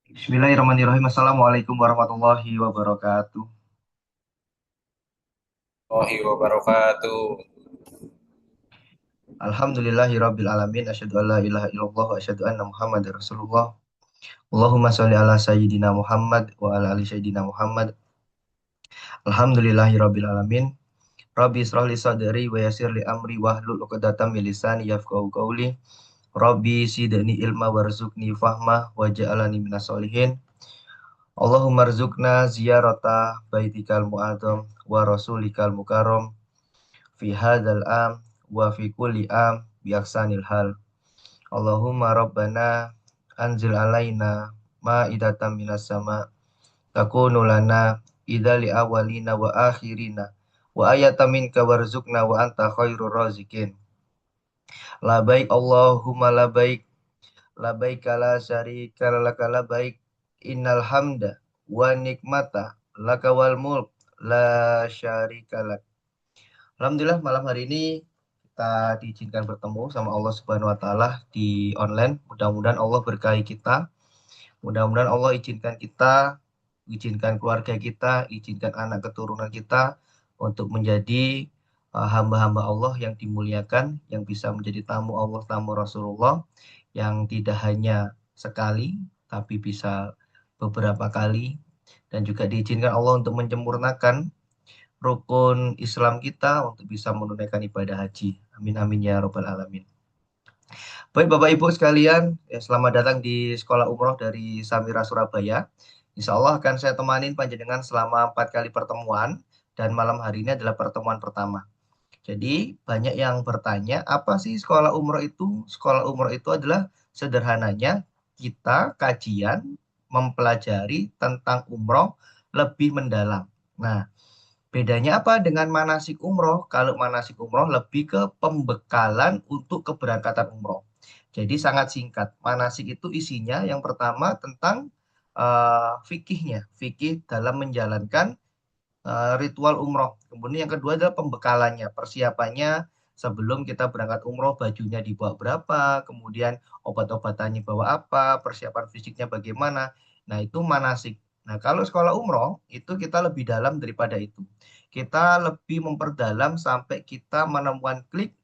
Bismillahirrahmanirrahim. Assalamualaikum warahmatullahi wabarakatuh. Warahmatullahi wabarakatuh. Alhamdulillahirabbil alamin. Asyhadu an la ilaha illallah wa asyhadu anna Muhammadar Rasulullah. Allahumma sholli ala sayyidina Muhammad wa ala ali sayyidina Muhammad. Alhamdulillahirabbil alamin. Rabbi israh li sadri wa yassir li amri wahlul 'uqdatam min lisani yafqahu qawli. Rabbi zidni ilma warzuqni fahma waj'alni minas sholihin. Allahumma rzuqna ziyarata baitikal mu'adzam wa rasulikal mukarram fi hadzal am wa fi kulli am bi ahsanil hal. Allahumma rabbana anzil alaina ma'idatan minas sama takunu lana idzali awalina wa akhirina wa ayatan minka warzuqna wa anta khairur razikin. Labaik Allahumma labaik labaik la syarika laka labaik innal hamda wa nikmata laka wal mulk la syarika lak. Alhamdulillah malam hari ini kita diizinkan bertemu sama Allah Subhanahu wa taala di online. Mudah-mudahan Allah berkahi kita. Mudah-mudahan Allah izinkan kita, izinkan keluarga kita, izinkan anak keturunan kita untuk menjadi hamba-hamba Allah yang dimuliakan, yang bisa menjadi tamu Allah, tamu Rasulullah, yang tidak hanya sekali, tapi bisa beberapa kali, dan juga diizinkan Allah untuk menyempurnakan rukun Islam kita untuk bisa menunaikan ibadah haji. Amin amin ya robbal alamin. Baik Bapak Ibu sekalian, ya, selamat datang di Sekolah Umroh dari Samira Surabaya. Insya Allah akan saya temanin panjenengan selama 4 kali pertemuan dan malam hari ini adalah pertemuan pertama. Jadi banyak yang bertanya, apa sih sekolah umroh itu? Sekolah umroh itu adalah sederhananya kita kajian mempelajari tentang umroh lebih mendalam. Nah, bedanya apa dengan manasik umroh? Kalau manasik umroh lebih ke pembekalan untuk keberangkatan umroh. Jadi sangat singkat. Manasik itu isinya yang pertama tentang fikihnya, fikih dalam menjalankan ritual umroh. Kemudian yang kedua adalah pembekalannya, persiapannya sebelum kita berangkat umroh, bajunya dibawa berapa, kemudian obat-obatannya bawa apa, persiapan fisiknya bagaimana. Nah, itu manasik. Nah, kalau sekolah umroh itu kita lebih dalam daripada itu. Kita lebih memperdalam sampai kita menemukan klik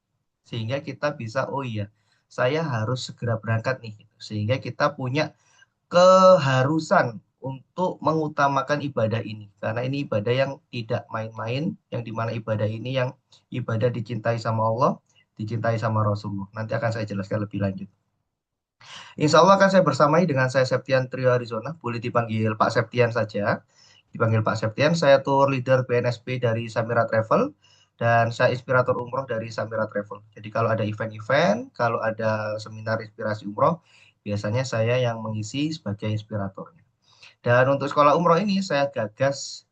sehingga kita bisa, oh iya, saya harus segera berangkat nih. Sehingga kita punya keharusan untuk mengutamakan ibadah ini karena ini ibadah yang tidak main-main, yang dimana ibadah ini yang ibadah dicintai sama Allah, dicintai sama Rasulullah. Nanti akan saya jelaskan lebih lanjut. Insya Allah akan saya bersamai dengan saya Septian Trio Arizona, boleh dipanggil Pak Septian saja. Dipanggil Pak Septian, saya tour leader BNSP dari Samira Travel dan saya inspirator umroh dari Samira Travel. Jadi kalau ada event-event, kalau ada seminar inspirasi umroh, biasanya saya yang mengisi sebagai inspiratornya. Dan untuk sekolah umroh ini saya gagas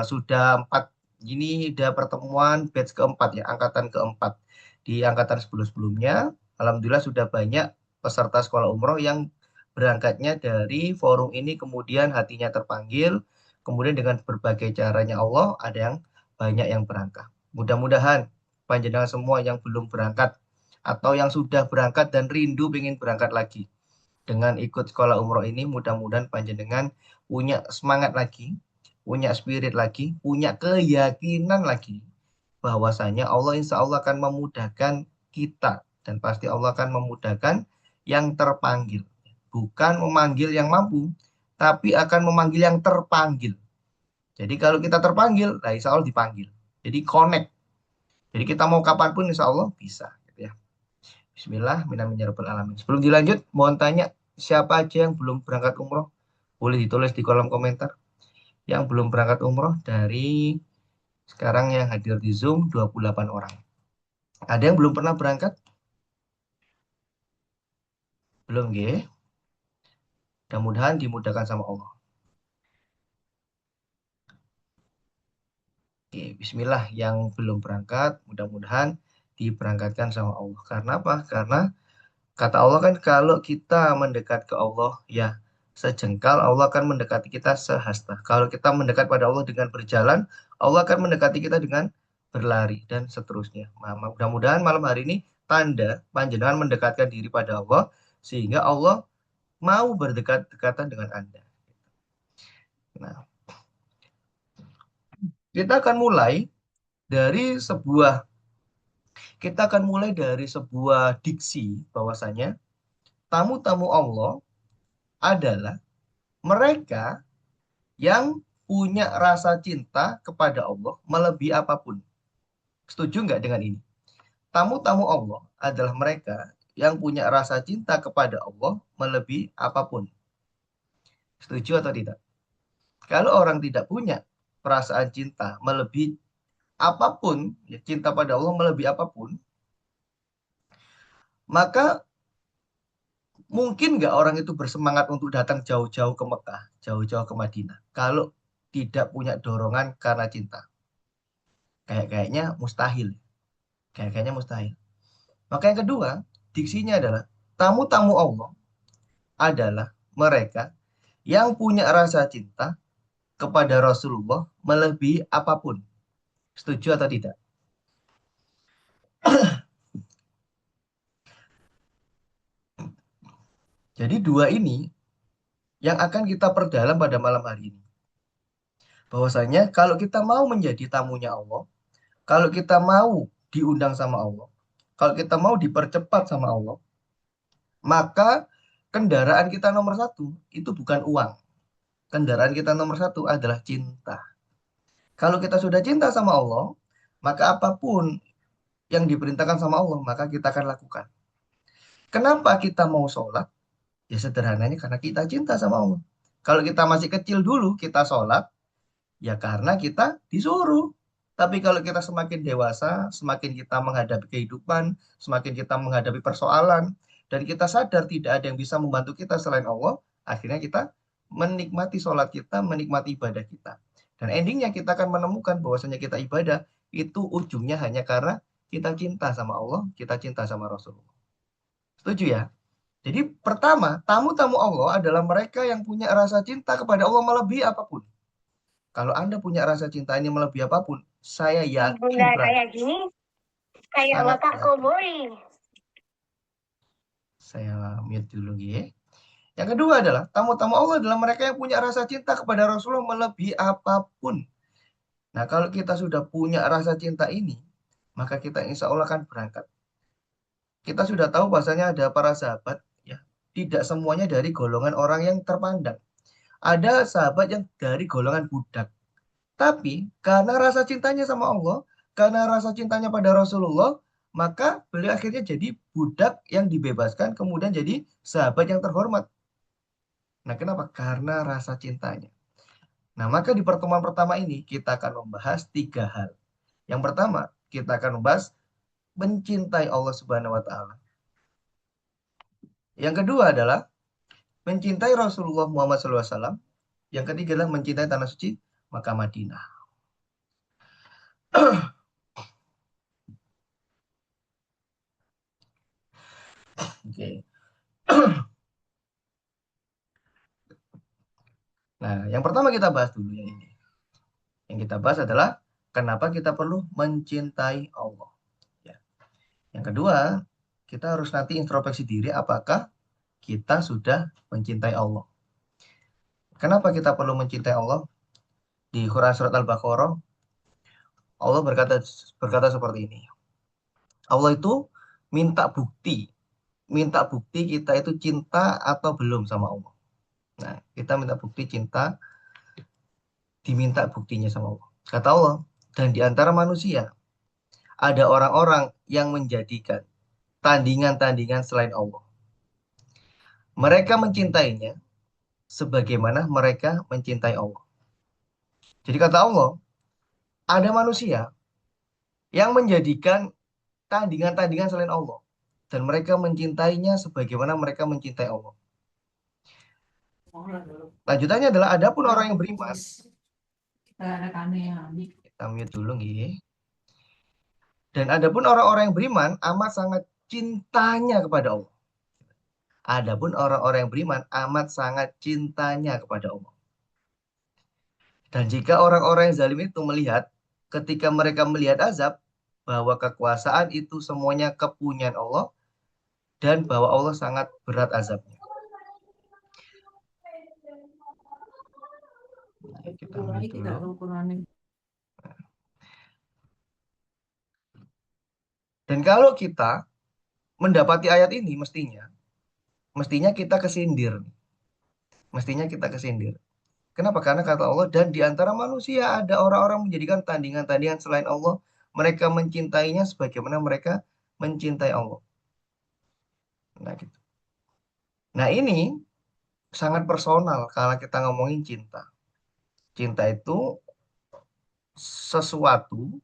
sudah 4, ini udah pertemuan batch keempat ya, angkatan keempat. Di angkatan sebelum-sebelumnya, Alhamdulillah sudah banyak peserta sekolah umroh yang berangkatnya dari forum ini, kemudian hatinya terpanggil, kemudian dengan berbagai caranya Allah, ada yang banyak yang berangkat. Mudah-mudahan panjenengan semua yang belum berangkat atau yang sudah berangkat dan rindu ingin berangkat lagi dengan ikut sekolah umroh ini, mudah-mudahan panjenengan punya semangat lagi, punya spirit lagi, punya keyakinan lagi bahwasanya Allah insya Allah akan memudahkan kita dan pasti Allah akan memudahkan yang terpanggil. Bukan memanggil yang mampu, tapi akan memanggil yang terpanggil. Jadi kalau kita terpanggil, nah insya Allah dipanggil. Jadi connect. Jadi kita mau kapanpun insya Allah bisa. Gitu ya. Bismillah, alamin. Sebelum dilanjut, mohon tanya siapa aja yang belum berangkat umroh? Boleh ditulis di kolom komentar. Yang belum berangkat umroh dari sekarang yang hadir di Zoom 28 orang. Ada yang belum pernah berangkat? Belum, G. Mudah-mudahan dimudahkan sama Allah. Oke, Bismillah yang belum berangkat, mudah-mudahan diberangkatkan sama Allah. Karena apa? Karena kata Allah kan kalau kita mendekat ke Allah, ya sejengkal Allah akan mendekati kita sehasta. Kalau kita mendekat pada Allah dengan berjalan, Allah akan mendekati kita dengan berlari dan seterusnya. Mudah-mudahan malam hari ini tanda panjenengan mendekatkan diri pada Allah sehingga Allah mau berdekat-dekatan dengan Anda. Nah, kita akan mulai dari sebuah kita akan mulai dari sebuah diksi bahwasanya tamu-tamu Allah adalah mereka yang punya rasa cinta kepada Allah melebihi apapun. Setuju nggak dengan ini? Tamu-tamu Allah adalah mereka yang punya rasa cinta kepada Allah melebihi apapun. Setuju atau tidak? Kalau orang tidak punya perasaan cinta melebihi apapun, ya, cinta pada Allah melebihi apapun, maka mungkin nggak orang itu bersemangat untuk datang jauh-jauh ke Mekah, jauh-jauh ke Madinah, kalau tidak punya dorongan karena cinta. Kayaknya mustahil. Kayaknya mustahil. Maka yang kedua, diksinya adalah tamu-tamu Allah adalah mereka yang punya rasa cinta kepada Rasulullah melebihi apapun. Setuju atau tidak? Jadi dua ini yang akan kita perdalam pada malam hari ini. Bahwasanya kalau kita mau menjadi tamunya Allah, kalau kita mau diundang sama Allah, kalau kita mau dipercepat sama Allah, maka kendaraan kita nomor satu itu bukan uang. Kendaraan kita nomor satu adalah cinta. Kalau kita sudah cinta sama Allah, maka apapun yang diperintahkan sama Allah, maka kita akan lakukan. Kenapa kita mau sholat? Ya sederhananya karena kita cinta sama Allah. Kalau kita masih kecil dulu, kita sholat, ya karena kita disuruh. Tapi kalau kita semakin dewasa, semakin kita menghadapi kehidupan, semakin kita menghadapi persoalan, dan kita sadar tidak ada yang bisa membantu kita selain Allah, akhirnya kita menikmati sholat kita, menikmati ibadah kita. Dan endingnya kita akan menemukan bahwasanya kita ibadah itu ujungnya hanya karena kita cinta sama Allah, kita cinta sama Rasulullah. Setuju ya? Jadi pertama, tamu-tamu Allah adalah mereka yang punya rasa cinta kepada Allah melebihi apapun. Kalau Anda punya rasa cinta ini melebihi apapun, saya yakin Bunda berangkat. kayak gini, kayak Sangat bapak yakin. koboi. Saya mute dulu ya. Yang kedua adalah tamu-tamu Allah adalah mereka yang punya rasa cinta kepada Rasulullah melebihi apapun. Nah, kalau kita sudah punya rasa cinta ini, maka kita insya Allah akan berangkat. Kita sudah tahu bahasanya ada para sahabat, ya, tidak semuanya dari golongan orang yang terpandang. Ada sahabat yang dari golongan budak. Tapi karena rasa cintanya sama Allah, karena rasa cintanya pada Rasulullah, maka beliau akhirnya jadi budak yang dibebaskan, kemudian jadi sahabat yang terhormat. Nah, kenapa? Karena rasa cintanya. Nah, maka di pertemuan pertama ini kita akan membahas tiga hal. Yang pertama, kita akan membahas mencintai Allah Subhanahu wa Ta'ala. Yang kedua adalah mencintai Rasulullah Muhammad SAW. Yang ketiga adalah mencintai tanah suci Makkah Madinah. Oke. Nah, yang pertama kita bahas dulu yang ini. Yang kita bahas adalah kenapa kita perlu mencintai Allah. Ya. Yang kedua, kita harus nanti introspeksi diri apakah kita sudah mencintai Allah. Kenapa kita perlu mencintai Allah? Di Quran Surat Al-Baqarah, Allah berkata seperti ini. Allah itu minta bukti kita itu cinta atau belum sama Allah. Nah, kita minta bukti cinta, diminta buktinya sama Allah. Kata Allah, dan di antara manusia ada orang-orang yang menjadikan tandingan-tandingan selain Allah. Mereka mencintainya sebagaimana mereka mencintai Allah. Jadi kata Allah, ada manusia yang menjadikan tandingan-tandingan selain Allah. Dan mereka mencintainya sebagaimana mereka mencintai Allah. Lanjutannya adalah, adapun orang yang beriman, kita mute dulu nih. Dan adapun orang-orang yang beriman amat sangat cintanya kepada Allah. Adapun orang-orang yang beriman amat sangat cintanya kepada Allah. Dan jika orang-orang yang zalim itu melihat, ketika mereka melihat azab, bahwa kekuasaan itu semuanya kepunyaan Allah, dan bahwa Allah sangat berat azabnya. Kita mute dulu. Dan kalau kita mendapati ayat ini, mestinya kita kesindir. Mestinya kita kesindir. Kenapa? Karena kata Allah, dan di antara manusia ada orang-orang menjadikan tandingan-tandingan selain Allah. Mereka mencintainya sebagaimana mereka mencintai Allah. Nah, gitu. Nah, ini sangat personal kalau kita ngomongin cinta. Cinta itu sesuatu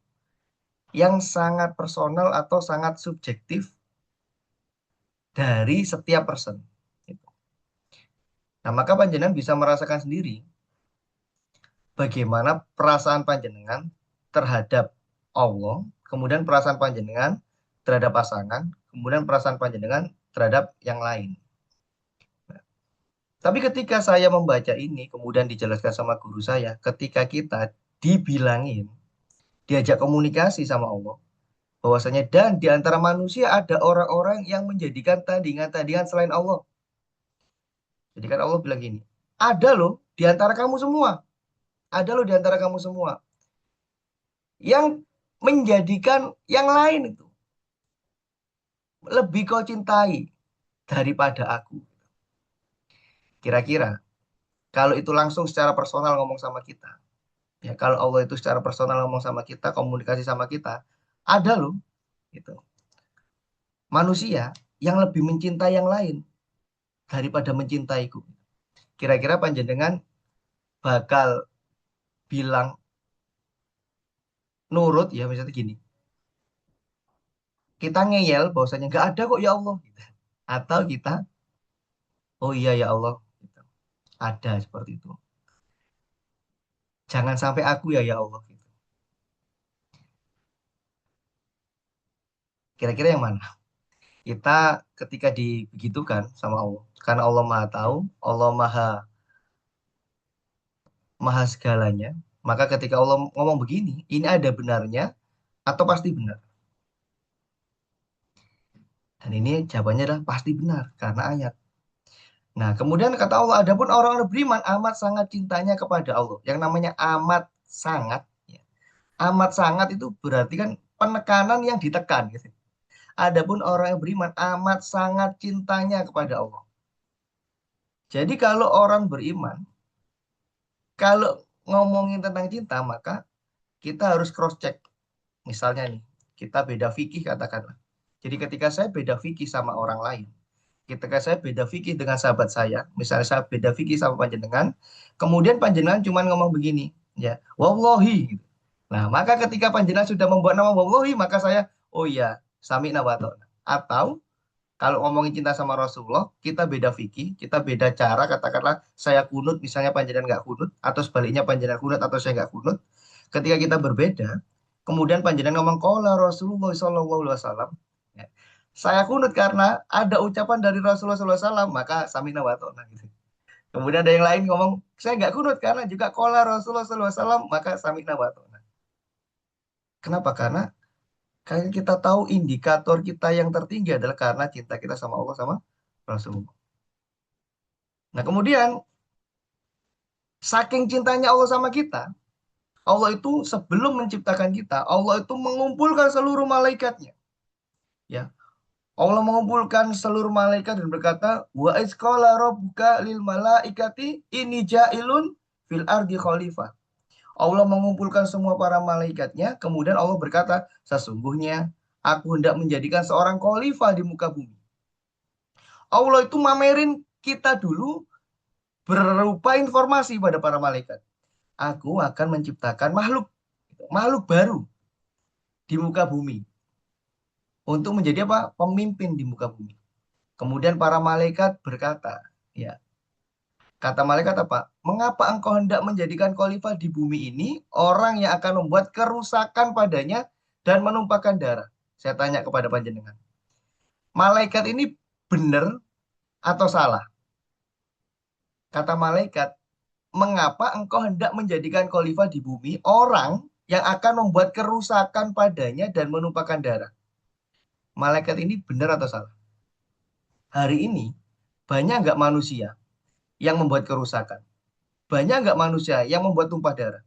yang sangat personal atau sangat subjektif dari setiap person. Gitu. Nah, maka panjenengan bisa merasakan sendiri bagaimana perasaan panjenengan terhadap Allah, kemudian perasaan panjenengan terhadap pasangan, kemudian perasaan panjenengan terhadap yang lain. Tapi ketika saya membaca ini, kemudian dijelaskan sama guru saya, ketika kita dibilangin, diajak komunikasi sama Allah, bahwasanya dan di antara manusia ada orang-orang yang menjadikan tandingan-tandingan selain Allah. Jadi kan Allah bilang gini, ada loh di antara kamu semua, ada loh di antara kamu semua yang menjadikan yang lain itu lebih kau cintai daripada aku. Kira-kira kalau itu langsung secara personal ngomong sama kita, ya kalau Allah itu secara personal ngomong sama kita, komunikasi sama kita, ada loh gitu. Manusia yang lebih mencintai yang lain daripada mencintaiku. Kira-kira panjenengan bakal bilang nurut ya misalnya gini. Kita ngeyel bahwasanya nggak ada kok ya Allah. Gitu. Atau kita, oh iya ya Allah, gitu. Ada seperti itu. Jangan sampai aku ya ya Allah. Gitu. Kira-kira yang mana? Kita ketika dibegitukan sama Allah, karena Allah Maha tahu, Allah Maha Maha segalanya, maka ketika Allah ngomong begini, ini ada benarnya atau pasti benar? Dan ini jawabannya adalah pasti benar karena ayat. Nah, kemudian kata Allah, adapun orang-orang beriman amat sangat cintanya kepada Allah. Yang namanya amat sangat, ya. Amat sangat itu berarti kan penekanan yang ditekan. Gitu. Adapun orang yang beriman amat sangat cintanya kepada Allah. Jadi kalau orang beriman, kalau ngomongin tentang cinta, maka kita harus cross check. Misalnya nih, kita beda fikih katakanlah. Jadi ketika saya beda fikih sama orang lain, ketika saya beda fikih dengan sahabat saya, misalnya saya beda fikih sama panjenengan, kemudian panjenengan cuma ngomong begini, ya, wallahi. Gitu. Nah, maka ketika panjenengan sudah membuat nama wallahi, maka saya, oh iya, sami'na wa ta'na. Atau kalau ngomongin cinta sama Rasulullah, kita beda fikih, kita beda cara, katakanlah saya kunut, misalnya panjenengan nggak kunut, atau sebaliknya panjenengan kunut atau saya nggak kunut. Ketika kita berbeda, kemudian panjenengan ngomong qala Rasulullah sallallahu alaihi wasallam, ya, saya kunut karena ada ucapan dari Rasulullah SAW, maka samina wa ta'na gitu. Kemudian ada yang lain ngomong, saya nggak kunut karena juga qala Rasulullah SAW, maka samina wa ta'na. Kenapa? Karena kayak kita tahu indikator kita yang tertinggi adalah karena cinta kita sama Allah sama Rasulullah. Nah, kemudian saking cintanya Allah sama kita, Allah itu sebelum menciptakan kita, Allah itu mengumpulkan seluruh malaikatnya. Ya, Allah mengumpulkan seluruh malaikat dan berkata, wa isqala rabbuka lil malaikati inni ja'ilun fil ardi khalifah. Allah mengumpulkan semua para malaikatnya, kemudian Allah berkata, sesungguhnya aku hendak menjadikan seorang khalifah di muka bumi. Allah itu mamerin kita dulu berupa informasi pada para malaikat. Aku akan menciptakan makhluk baru di muka bumi untuk menjadi apa? Pemimpin di muka bumi. Kemudian para malaikat berkata, ya, kata malaikat apa? Mengapa engkau hendak menjadikan khalifah di bumi ini orang yang akan membuat kerusakan padanya dan menumpahkan darah? Saya tanya kepada panjenengan. Malaikat ini benar atau salah? Kata malaikat, mengapa engkau hendak menjadikan khalifah di bumi orang yang akan membuat kerusakan padanya dan menumpahkan darah? Malaikat ini benar atau salah? Hari ini banyak nggak manusia yang membuat kerusakan? Banyak nggak manusia yang membuat tumpah darah?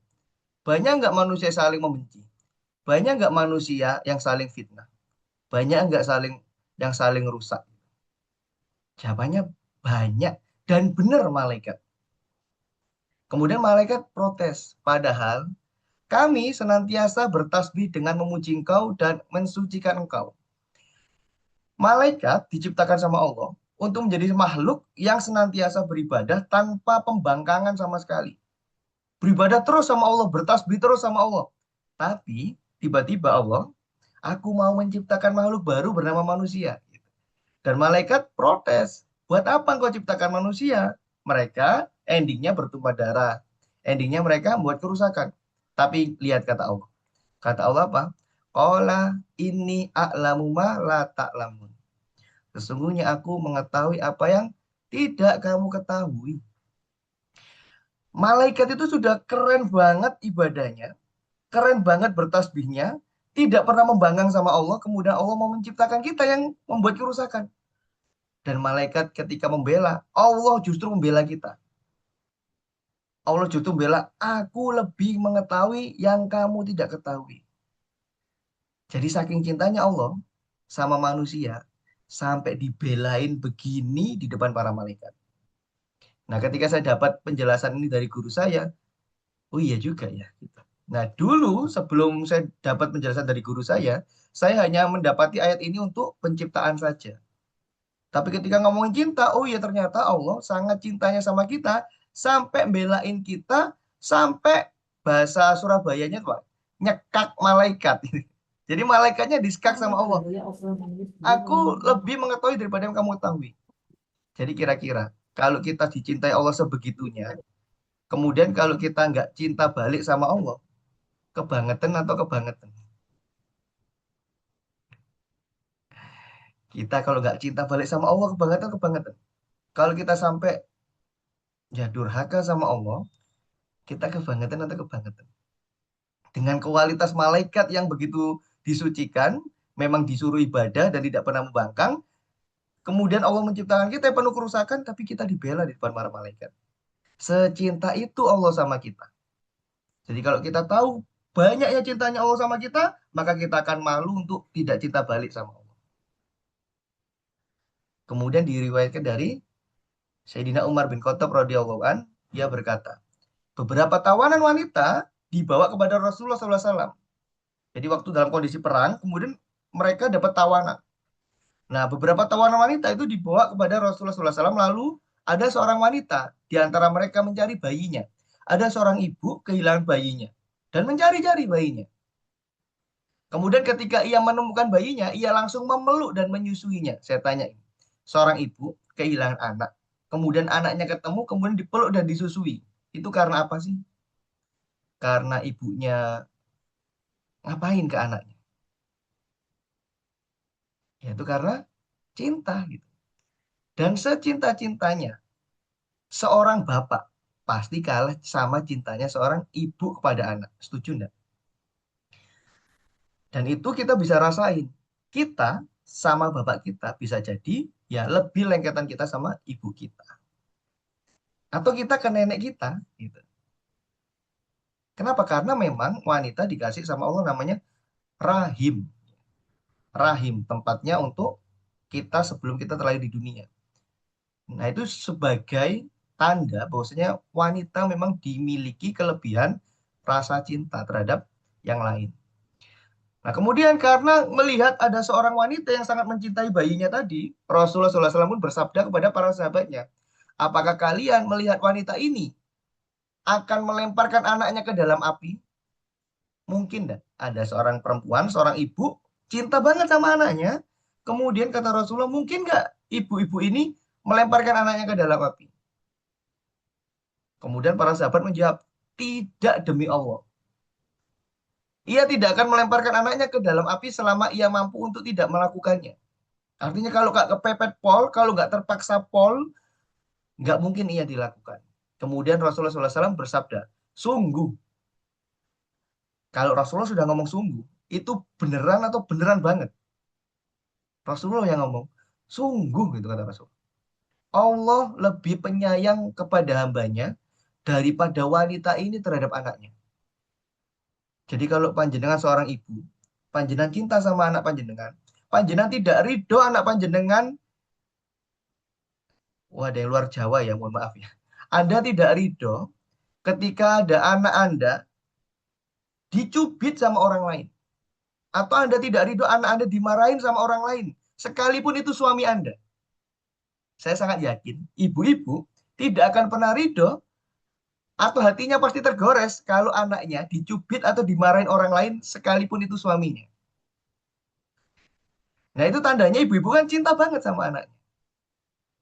Banyak nggak manusia saling membenci? Banyak nggak manusia yang saling fitnah? Banyak nggak yang saling rusak? Jawabannya banyak dan benar malaikat. Kemudian malaikat protes. Padahal kami senantiasa bertasbih dengan memuji engkau dan mensucikan engkau. Malaikat diciptakan sama Allah untuk menjadi makhluk yang senantiasa beribadah tanpa pembangkangan sama sekali. Beribadah terus sama Allah, bertasbih terus sama Allah. Tapi tiba-tiba Allah, aku mau menciptakan makhluk baru bernama manusia. Dan malaikat protes, buat apa engkau ciptakan manusia? Mereka endingnya bertumpah darah. Endingnya mereka membuat kerusakan. Tapi lihat kata Allah. Kata Allah apa? Qala ini a'lamu ma la ta'lamun. Sesungguhnya aku mengetahui apa yang tidak kamu ketahui. Malaikat itu sudah keren banget ibadahnya, keren banget bertasbihnya, tidak pernah membanggang sama Allah, kemudian Allah mau menciptakan kita yang membuat kerusakan. Dan malaikat ketika membela, Allah justru membela kita. Allah justru membela, aku lebih mengetahui yang kamu tidak ketahui. Jadi saking cintanya Allah sama manusia, sampai dibelain begini di depan para malaikat. Nah, ketika saya dapat penjelasan ini dari guru saya, oh iya juga ya. Gitu. Nah, dulu sebelum saya dapat penjelasan dari guru saya hanya mendapati ayat ini untuk penciptaan saja. Tapi ketika ngomongin cinta, oh iya ternyata Allah sangat cintanya sama kita, sampai belain kita, sampai bahasa Surabayanya Pak, nyekak malaikat. Jadi malaikatnya disekak sama Allah. Aku lebih mengetahui daripada yang kamu ketahui. Jadi kira-kira, kalau kita dicintai Allah sebegitunya, kemudian kalau kita nggak cinta balik sama Allah, kebangetan atau kebangetan? Kita kalau nggak cinta balik sama Allah, kebangetan, kebangetan. Kalau kita sampai ya durhaka sama Allah, kita kebangetan atau kebangetan? Dengan kualitas malaikat yang begitu disucikan, memang disuruh ibadah dan tidak pernah membangkang, kemudian Allah menciptakan kita yang penuh kerusakan, tapi kita dibela di depan para malaikat. Secinta itu Allah sama kita. Jadi kalau kita tahu banyaknya cintanya Allah sama kita, maka kita akan malu untuk tidak cinta balik sama Allah. Kemudian diriwayatkan dari Sayyidina Umar bin Khattab radhiyallahu an, dia berkata, beberapa tawanan wanita dibawa kepada Rasulullah SAW. Jadi waktu dalam kondisi perang, kemudian mereka dapat tawanan. Nah, beberapa tawanan wanita itu dibawa kepada Rasulullah SAW, lalu ada seorang wanita di antara mereka mencari bayinya. Ada seorang ibu kehilangan bayinya dan mencari-cari bayinya. Kemudian ketika ia menemukan bayinya, ia langsung memeluk dan menyusuinya. Saya tanya, seorang ibu kehilangan anak, kemudian anaknya ketemu, kemudian dipeluk dan disusui. Itu karena apa sih? Karena ibunya ngapain ke anaknya? Ya itu karena cinta gitu. Dan secinta-cintanya seorang bapak pasti kalah sama cintanya seorang ibu kepada anak. Setuju enggak? Dan itu kita bisa rasain. Kita sama bapak kita bisa jadi ya lebih lengketan kita sama ibu kita. Atau kita ke nenek kita gitu. Kenapa? Karena memang wanita dikasih sama Allah namanya rahim. Rahim tempatnya untuk kita sebelum kita terlahir di dunia. Nah, itu sebagai tanda bahwasanya wanita memang dimiliki kelebihan rasa cinta terhadap yang lain. Nah, kemudian karena melihat ada seorang wanita yang sangat mencintai bayinya tadi, Rasulullah SAW pun bersabda kepada para sahabatnya, apakah kalian melihat wanita ini akan melemparkan anaknya ke dalam api? Mungkin enggak? Ada seorang perempuan, seorang ibu, cinta banget sama anaknya. Kemudian kata Rasulullah, mungkin enggak ibu-ibu ini melemparkan anaknya ke dalam api? Kemudian para sahabat menjawab, tidak demi Allah. Ia tidak akan melemparkan anaknya ke dalam api selama ia mampu untuk tidak melakukannya. Artinya kalau nggak kepepet pol, kalau nggak terpaksa pol, nggak mungkin ia dilakukan. Kemudian Rasulullah SAW bersabda, sungguh, kalau Rasulullah sudah ngomong sungguh, itu beneran atau beneran banget. Rasulullah yang ngomong, sungguh gitu kata Rasul. Allah lebih penyayang kepada hambanya daripada wanita ini terhadap anaknya. Jadi kalau panjenengan seorang ibu, panjenengan cinta sama anak panjenengan, panjenengan tidak ridho anak panjenengan, wah ada yang luar Jawa ya, mohon maaf ya. Anda tidak ridho ketika ada anak Anda dicubit sama orang lain. Atau Anda tidak ridho anak Anda dimarahin sama orang lain. Sekalipun itu suami Anda. Saya sangat yakin ibu-ibu tidak akan pernah ridho atau hatinya pasti tergores kalau anaknya dicubit atau dimarahin orang lain sekalipun itu suaminya. Nah itu tandanya ibu-ibu kan cinta banget sama anaknya.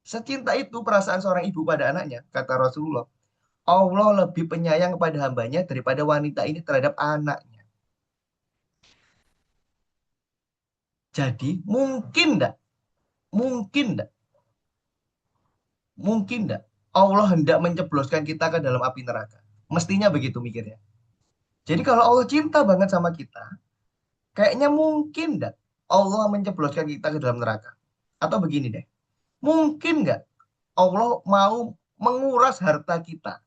Secinta itu perasaan seorang ibu pada anaknya, kata Rasulullah. Allah lebih penyayang kepada hambanya daripada wanita ini terhadap anaknya. Jadi mungkin enggak? Mungkin enggak? Mungkin enggak? Allah hendak mencebloskan kita ke dalam api neraka. Mestinya begitu mikirnya. Jadi kalau Allah cinta banget sama kita, kayaknya mungkin enggak Allah mencebloskan kita ke dalam neraka. Atau begini deh, mungkin enggak Allah mau menguras harta kita?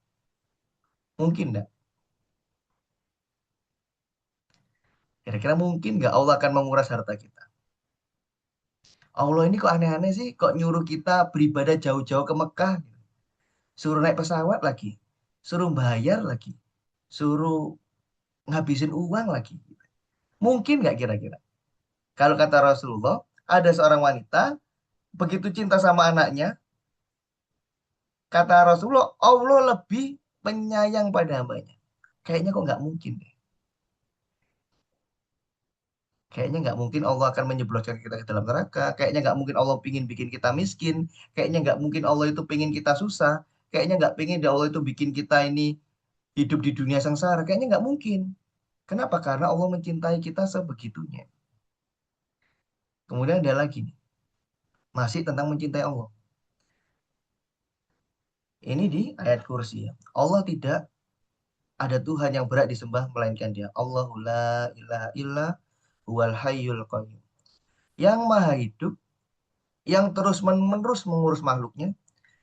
Mungkin enggak? Kira-kira mungkin nggak Allah akan menguras harta kita? Allah ini kok aneh-aneh sih, kok nyuruh kita beribadah jauh-jauh ke Mekah, suruh naik pesawat lagi, suruh bayar lagi, suruh ngabisin uang lagi. Mungkin nggak kira-kira? Kalau kata Rasulullah, ada seorang wanita begitu cinta sama anaknya, kata Rasulullah, Allah lebih penyayang pada hambanya. Kayaknya kok nggak mungkin deh. Kayaknya nggak mungkin Allah akan menjebloskan kita ke dalam neraka. Kayaknya nggak mungkin Allah pingin bikin kita miskin. Kayaknya nggak mungkin Allah itu pingin kita susah. Kayaknya nggak pingin Allah itu bikin kita ini hidup di dunia sengsara. Kayaknya nggak mungkin. Kenapa? Karena Allah mencintai kita sebegitunya. Kemudian ada lagi nih. Masih tentang mencintai Allah. Ini di ayat kursi ya. Allah tidak ada Tuhan yang berat disembah melainkan Dia. Allahu la ilaha illa huwal hayyul qayyum. Yang maha hidup, yang terus-menerus mengurus makhluknya,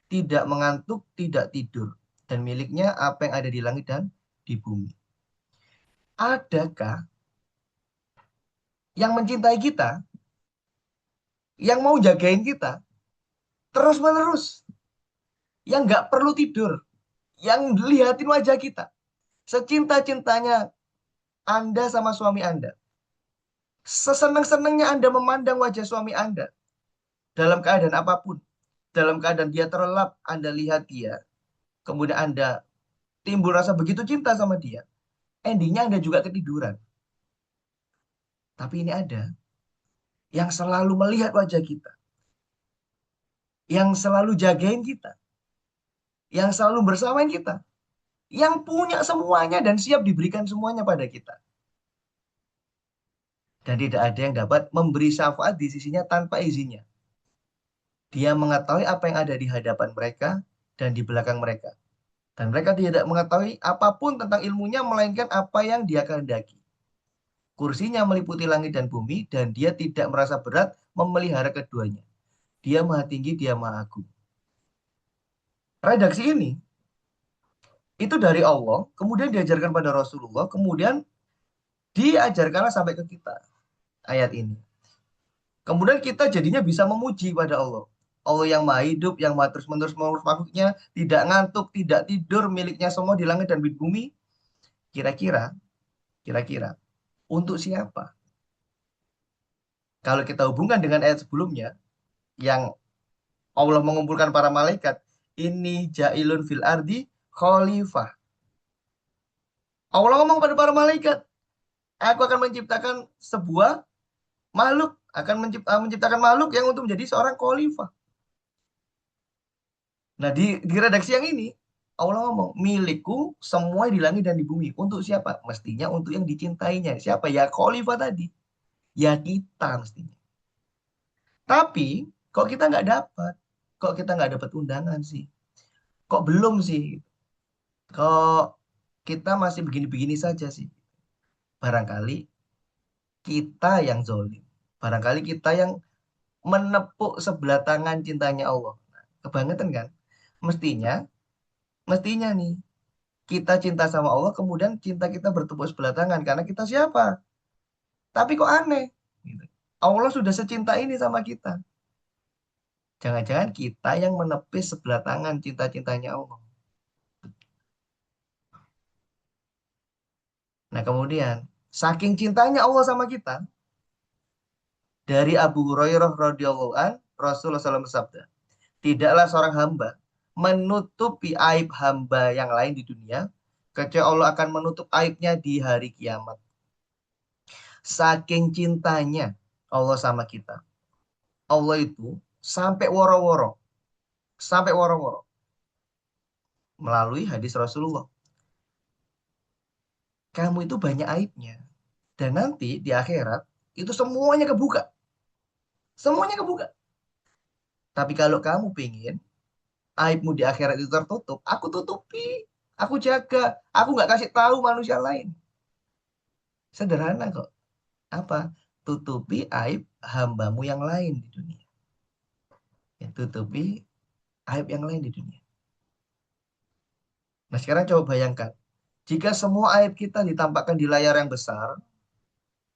tidak mengantuk, tidak tidur, dan miliknya apa yang ada di langit dan di bumi. Adakah yang mencintai kita, yang mau jagain kita, terus-menerus, yang nggak perlu tidur, yang lihatin wajah kita, secinta-cintanya Anda sama suami Anda, sesenang-senangnya Anda memandang wajah suami Anda, dalam keadaan apapun, dalam keadaan dia terlelap, Anda lihat dia, kemudian Anda timbul rasa begitu cinta sama dia, endingnya Anda juga ketiduran. Tapi ini ada yang selalu melihat wajah kita, yang selalu jagain kita, yang selalu bersamain kita, yang punya semuanya dan siap diberikan semuanya pada kita. Dan tidak ada yang dapat memberi syafaat di sisinya tanpa izinnya. Dia mengetahui apa yang ada di hadapan mereka dan di belakang mereka. Dan mereka tidak mengetahui apapun tentang ilmunya, melainkan apa yang dia kehendaki. Kursinya meliputi langit dan bumi, dan dia tidak merasa berat memelihara keduanya. Dia maha tinggi, dia maha agung. Redaksi ini itu dari Allah, kemudian diajarkan pada Rasulullah, kemudian diajarkanlah sampai ke kita ayat ini. Kemudian kita jadinya bisa memuji pada Allah. Allah yang maha hidup, yang maha terus-menerus mengurus makhluknya, tidak ngantuk, tidak tidur, miliknya semua di langit dan di bumi. Kira-kira, kira-kira, untuk siapa? Kalau kita hubungkan dengan ayat sebelumnya, yang Allah mengumpulkan para malaikat, ini jailun fil ardi khalifah. Allah ngomong pada para malaikat, aku akan menciptakan sebuah makhluk, akan menciptakan makhluk yang untuk menjadi seorang khalifah. Nah, di redaksi yang ini, Allah ngomong, milikku semua di langit dan di bumi. Untuk siapa? Mestinya untuk yang dicintainya. Siapa? Ya khalifah tadi. Ya kita mestinya. Tapi, kok kita nggak dapat? Kok kita nggak dapat undangan sih? Kok belum sih? Kok kita masih begini-begini saja sih? Barangkali kita yang zolim. Barangkali kita yang menepuk sebelah tangan cintanya Allah. Nah, kebangetan kan? Mestinya, mestinya nih. Kita cinta sama Allah, kemudian cinta kita bertepuk sebelah tangan. Karena kita siapa? Tapi kok aneh? Gitu. Allah sudah secinta ini sama kita. Jangan-jangan kita yang menepis sebelah tangan cinta-cintanya Allah. Nah kemudian, saking cintanya Allah sama kita, dari Abu Hurairah radhiyallahu an, Rasulullah SAW bersabda, tidaklah seorang hamba menutupi aib hamba yang lain di dunia, kecuali Allah akan menutup aibnya di hari kiamat. Saking cintanya Allah sama kita. Allah itu sampai woro-woro, sampai woro-woro melalui hadis Rasulullah. Kamu itu banyak aibnya. Dan nanti di akhirat itu semuanya kebuka. Semuanya kebuka. Tapi kalau kamu pengen aibmu di akhirat itu tertutup, aku tutupi. Aku jaga. Aku nggak kasih tahu manusia lain. Sederhana kok. Apa? Tutupi aib hambamu yang lain di dunia. Ya, tutupi aib yang lain di dunia. Nah sekarang coba bayangkan. Jika semua aib kita ditampakkan di layar yang besar,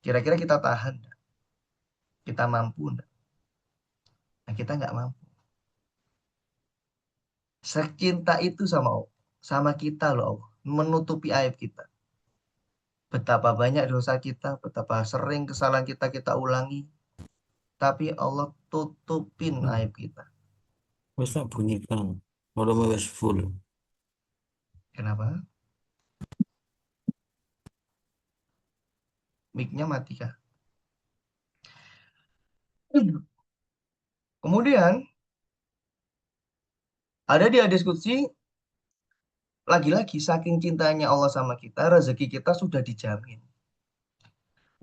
kira-kira kita tahan? Kita mampu enggak? Nah kita nggak mampu. Secinta itu sama Allah. Sama kita loh Allah. Menutupi aib kita. Betapa banyak dosa kita, betapa sering kesalahan kita kita ulangi. Tapi Allah tutupin aib kita. Wes tak bunyikan. Kalau wes full. Kenapa? Mic-nya mati kah? Kemudian ada di hadis qudsi, lagi-lagi saking cintanya Allah sama kita, rezeki kita sudah dijamin.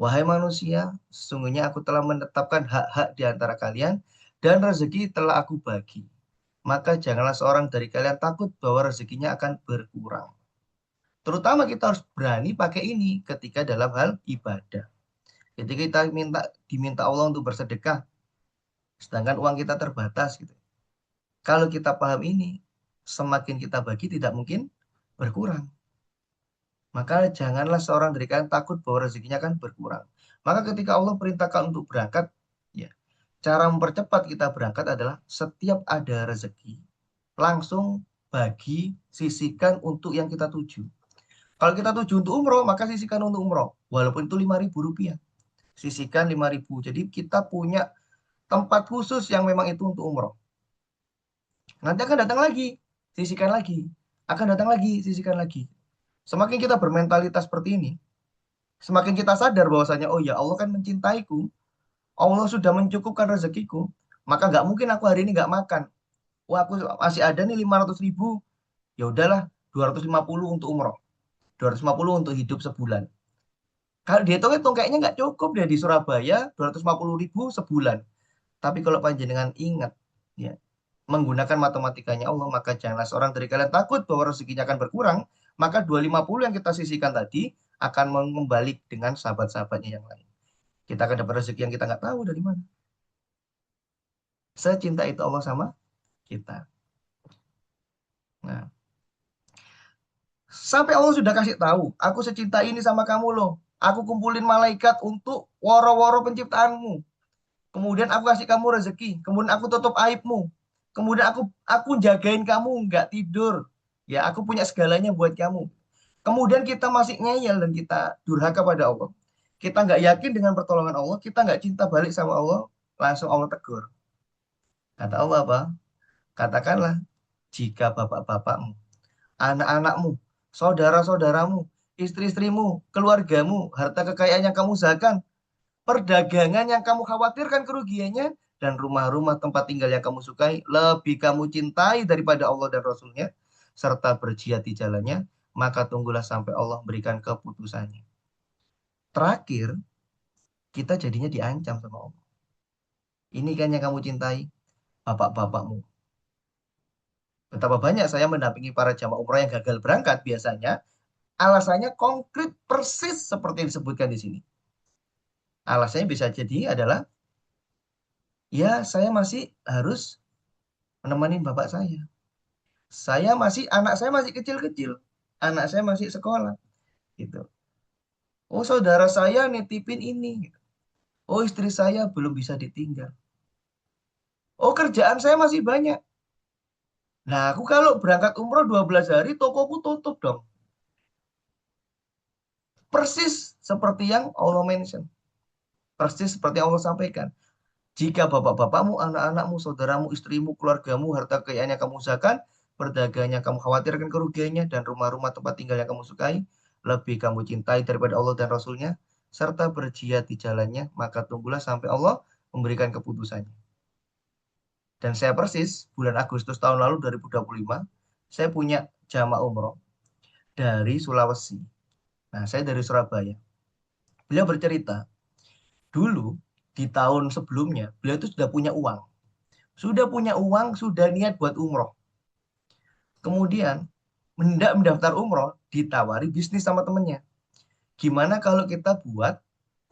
Wahai manusia, sesungguhnya aku telah menetapkan hak-hak di antara kalian dan rezeki telah aku bagi. Maka janganlah seorang dari kalian takut bahwa rezekinya akan berkurang. Terutama kita harus berani pakai ini ketika dalam hal ibadah. Ketika kita diminta Allah untuk bersedekah, sedangkan uang kita terbatas gitu. Kalau kita paham ini, semakin kita bagi tidak mungkin berkurang. Maka janganlah seorang dari kalian takut bahwa rezekinya akan berkurang. Maka ketika Allah perintahkan untuk berangkat, ya, cara mempercepat kita berangkat adalah setiap ada rezeki, langsung bagi, sisihkan untuk yang kita tuju. Kalau kita tuju untuk umroh, maka sisihkan untuk umroh. Walaupun itu Rp5.000. Sisihkan 5.000. Jadi kita punya tempat khusus yang memang itu untuk umroh. Nanti akan datang lagi, sisihkan lagi. Akan datang lagi, sisihkan lagi. Semakin kita bermentalitas seperti ini, semakin kita sadar bahwasanya, oh ya Allah kan mencintaiku. Allah sudah mencukupkan rezekiku. Maka nggak mungkin aku hari ini nggak makan. Wah, aku masih ada nih 500.000. Ya udahlah, 250 untuk umroh. 250 untuk hidup sebulan. Kalau dihitung-hitung kayaknya nggak cukup deh di Surabaya 250.000 sebulan. Tapi kalau panjenengan ingat ya menggunakan matematikanya Allah, maka janganlah seorang dari kalian takut bahwa rezekinya akan berkurang, maka 250 yang kita sisihkan tadi akan mengembalik dengan sahabat-sahabatnya yang lain. Kita akan dapat rezeki yang kita nggak tahu dari mana. Secinta itu Allah sama kita. Nah, sampai Allah sudah kasih tahu, aku secinta ini sama kamu loh. Aku kumpulin malaikat untuk woro-woro penciptaanmu. Kemudian aku kasih kamu rezeki. Kemudian aku tutup aibmu. Kemudian aku jagain kamu nggak tidur. Ya, aku punya segalanya buat kamu. Kemudian kita masih ngeyel dan kita durhaka pada Allah. Kita nggak yakin dengan pertolongan Allah. Kita nggak cinta balik sama Allah. Langsung Allah tegur. Kata Allah apa? Katakanlah, jika bapak-bapakmu, anak-anakmu, saudara-saudaramu, istri-istrimu, keluargamu, harta kekayaan yang kamu usahakan, perdagangan yang kamu khawatirkan kerugiannya, dan rumah-rumah tempat tinggal yang kamu sukai, lebih kamu cintai daripada Allah dan Rasulnya, serta berjihad di jalannya, maka tunggulah sampai Allah berikan keputusannya. Terakhir, kita jadinya diancam sama Allah. Ini kan yang kamu cintai, bapak-bapakmu. Betapa banyak saya mendampingi para jamaah umrah yang gagal berangkat biasanya, alasannya konkret persis seperti yang disebutkan di sini. Alasannya bisa jadi adalah, ya saya masih harus menemani bapak saya. Anak saya masih kecil-kecil. anak saya masih sekolah gitu. Oh, saudara saya nitipin ini gitu. Oh, istri saya belum bisa ditinggal. Oh, kerjaan saya masih banyak. Nah, aku kalau berangkat umroh 12 hari, tokoku tutup dong. Persis seperti yang Allah mention. Persis seperti yang Allah sampaikan. Jika bapak-bapakmu, anak-anakmu, saudaramu, istrimu, keluargamu, harta kekayaannya kamu usahakan, perdagangnya kamu khawatirkan kerugiannya, dan rumah-rumah tempat tinggal yang kamu sukai, lebih kamu cintai daripada Allah dan Rasulnya, serta berjihad di jalannya, maka tunggulah sampai Allah memberikan keputusannya. Dan saya persis, bulan Agustus tahun lalu 2025, saya punya jamaah umroh dari Sulawesi. Nah, saya dari Surabaya. Beliau bercerita, dulu di tahun sebelumnya, beliau itu sudah punya uang. Sudah punya uang, sudah niat buat umroh. Kemudian, hendak mendaftar umroh, ditawari bisnis sama temennya. Gimana kalau kita buat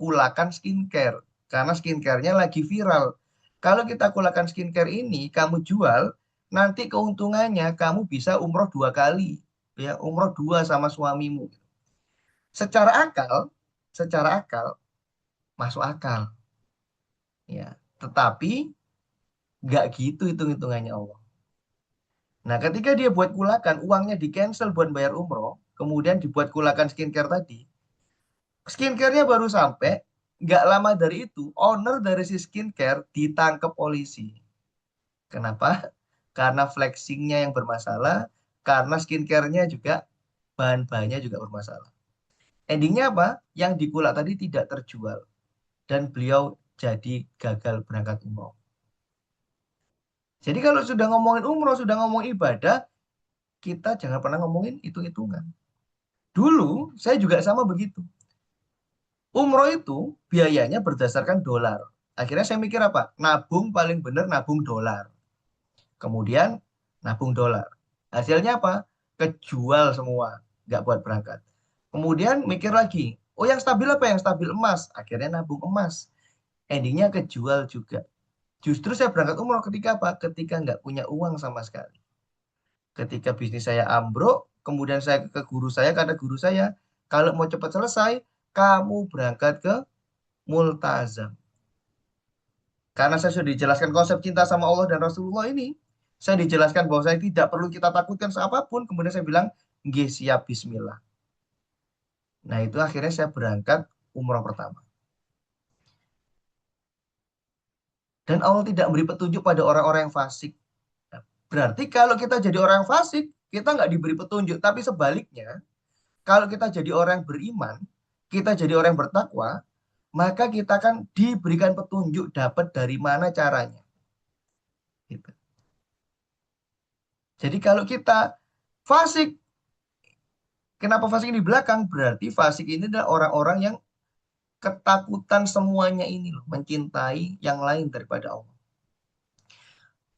kulakan skincare? Karena skincare-nya lagi viral. Kalau kita kulakan skincare ini, kamu jual, nanti keuntungannya kamu bisa umroh 2 kali. Ya, umroh 2 sama suamimu. Secara akal, secara akal, masuk akal. Ya, tetapi nggak gitu hitung-hitungannya Allah. Nah, ketika dia buat kulakan, uangnya di cancel buat bayar umroh, kemudian dibuat kulakan skincare tadi. Skincare-nya baru sampai, nggak lama dari itu, owner dari si skincare ditangkap polisi. Kenapa? Karena flexingnya yang bermasalah, karena skincare-nya juga, bahan-bahannya juga bermasalah. Endingnya apa? Yang dikulak tadi tidak terjual. Dan beliau jadi gagal berangkat umroh. Jadi kalau sudah ngomongin umroh, sudah ngomong ibadah, kita jangan pernah ngomongin hitung-hitungan. Dulu saya juga sama begitu. Umroh itu biayanya berdasarkan dolar. Akhirnya saya mikir apa? Nabung paling bener nabung dolar. Kemudian nabung dolar. Hasilnya apa? Kejual semua. Nggak buat berangkat. Kemudian mikir lagi. Oh, yang stabil apa? Yang stabil emas. Akhirnya nabung emas. Endingnya kejual juga. Justru saya berangkat umroh ketika apa? Ketika nggak punya uang sama sekali. Ketika bisnis saya ambruk, kemudian saya ke guru saya, kata guru saya, kalau mau cepat selesai, kamu berangkat ke multazam. Karena saya sudah dijelaskan konsep cinta sama Allah dan Rasulullah ini, saya dijelaskan bahwa saya tidak perlu kita takutkan seapapun, kemudian saya bilang, nggih siap bismillah. Nah, itu akhirnya saya berangkat umroh pertama. Dan Allah tidak memberi petunjuk pada orang-orang yang fasik. Nah, berarti kalau kita jadi orang yang fasik, kita nggak diberi petunjuk. Tapi sebaliknya, kalau kita jadi orang yang beriman, kita jadi orang yang bertakwa, maka kita akan diberikan petunjuk dapat dari mana caranya. Gitu. Jadi kalau kita fasik, kenapa fasik ini di belakang? Berarti fasik ini adalah orang-orang yang ketakutan semuanya ini loh, mencintai yang lain daripada Allah.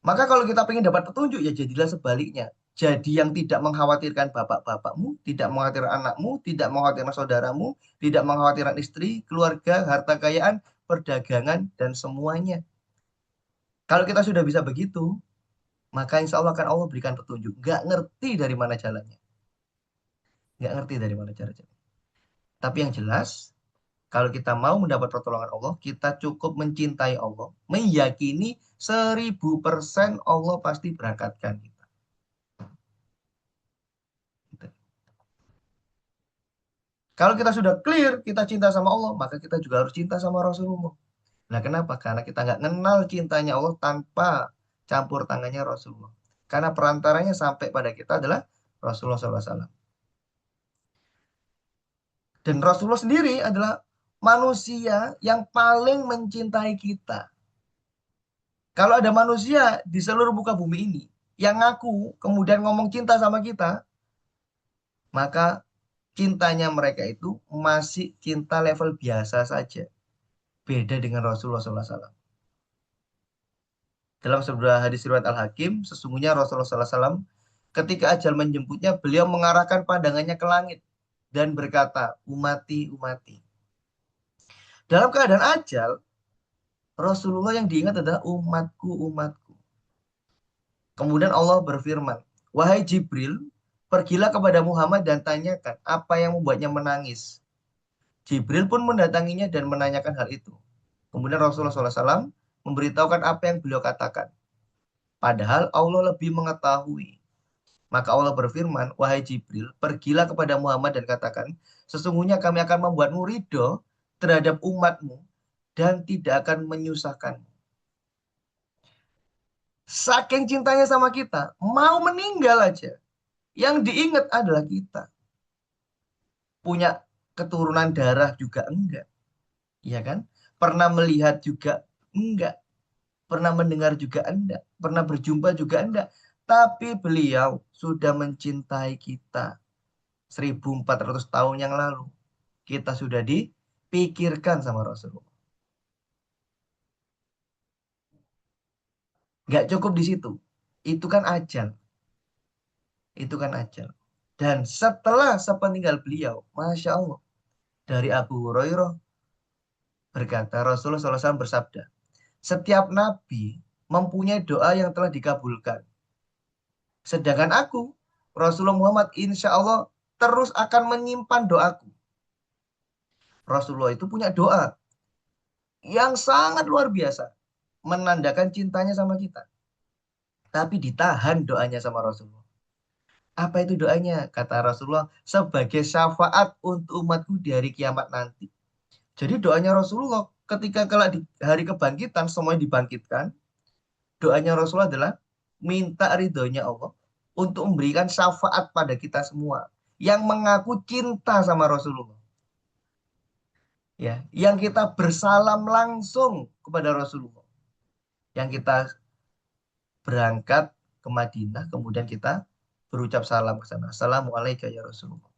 Maka kalau kita ingin dapat petunjuk, ya jadilah sebaliknya. Jadi yang tidak mengkhawatirkan bapak-bapakmu, tidak mengkhawatirkan anakmu, tidak mengkhawatirkan saudaramu, tidak mengkhawatirkan istri, keluarga, harta kekayaan, perdagangan, dan semuanya. Kalau kita sudah bisa begitu, maka insya Allah akan Allah berikan petunjuk. Gak ngerti dari mana jalannya. Gak ngerti dari mana cara-cara. Tapi yang jelas, kalau kita mau mendapat pertolongan Allah, kita cukup mencintai Allah. Meyakini 1000% Allah pasti berangkatkan kita. Gitu. Kalau kita sudah clear, kita cinta sama Allah, maka kita juga harus cinta sama Rasulullah. Nah, kenapa? Karena kita nggak kenal cintanya Allah tanpa campur tangannya Rasulullah. Karena perantaranya sampai pada kita adalah Rasulullah SAW. Dan Rasulullah sendiri adalah manusia yang paling mencintai kita. Kalau ada manusia di seluruh muka bumi ini yang ngaku kemudian ngomong cinta sama kita, maka cintanya mereka itu masih cinta level biasa saja. Beda dengan Rasulullah SAW. Dalam sebuah hadis riwayat Al-Hakim, sesungguhnya Rasulullah SAW ketika ajal menjemputnya, beliau mengarahkan pandangannya ke langit dan berkata, umati, umati. Dalam keadaan ajal, Rasulullah yang diingat adalah umatku, umatku. Kemudian Allah berfirman, wahai Jibril, Pergilah kepada Muhammad dan tanyakan apa yang membuatnya menangis. Jibril pun mendatanginya dan menanyakan hal itu. Kemudian Rasulullah SAW memberitahukan apa yang beliau katakan. Padahal Allah lebih mengetahui. Maka Allah berfirman, wahai Jibril, pergilah kepada Muhammad dan katakan, sesungguhnya kami akan membuatmu ridho terhadap umatmu dan tidak akan menyusahkanmu. Saking cintanya sama kita, mau meninggal aja. Yang diingat adalah kita. Punya keturunan darah juga enggak. Ya kan? Pernah melihat juga enggak. Pernah mendengar juga enggak. Pernah berjumpa juga enggak. Tapi beliau sudah mencintai kita 1400 tahun yang lalu. Kita sudah dipikirkan sama Rasulullah. Nggak cukup di situ. Itu kan ajal. Itu kan ajal. Dan setelah sepeninggal beliau, Masya Allah, dari Abu Hurairah berkata, Rasulullah SAW bersabda, setiap nabi mempunyai doa yang telah dikabulkan. Sedangkan aku, Rasulullah Muhammad, insya Allah terus akan menyimpan doaku. Rasulullah itu punya doa yang sangat luar biasa, menandakan cintanya sama kita. Tapi ditahan doanya sama Rasulullah. Apa itu doanya? Kata Rasulullah, sebagai syafaat untuk umatku di hari kiamat nanti. Jadi doanya Rasulullah ketika kelak di hari kebangkitan semuanya dibangkitkan, doanya Rasulullah adalah minta ridhonya Allah untuk memberikan syafaat pada kita semua yang mengaku cinta sama Rasulullah. Ya, yang kita bersalam langsung kepada Rasulullah. Yang kita berangkat ke Madinah, kemudian kita berucap salam ke sana. Assalamualaikum ya Rasulullah.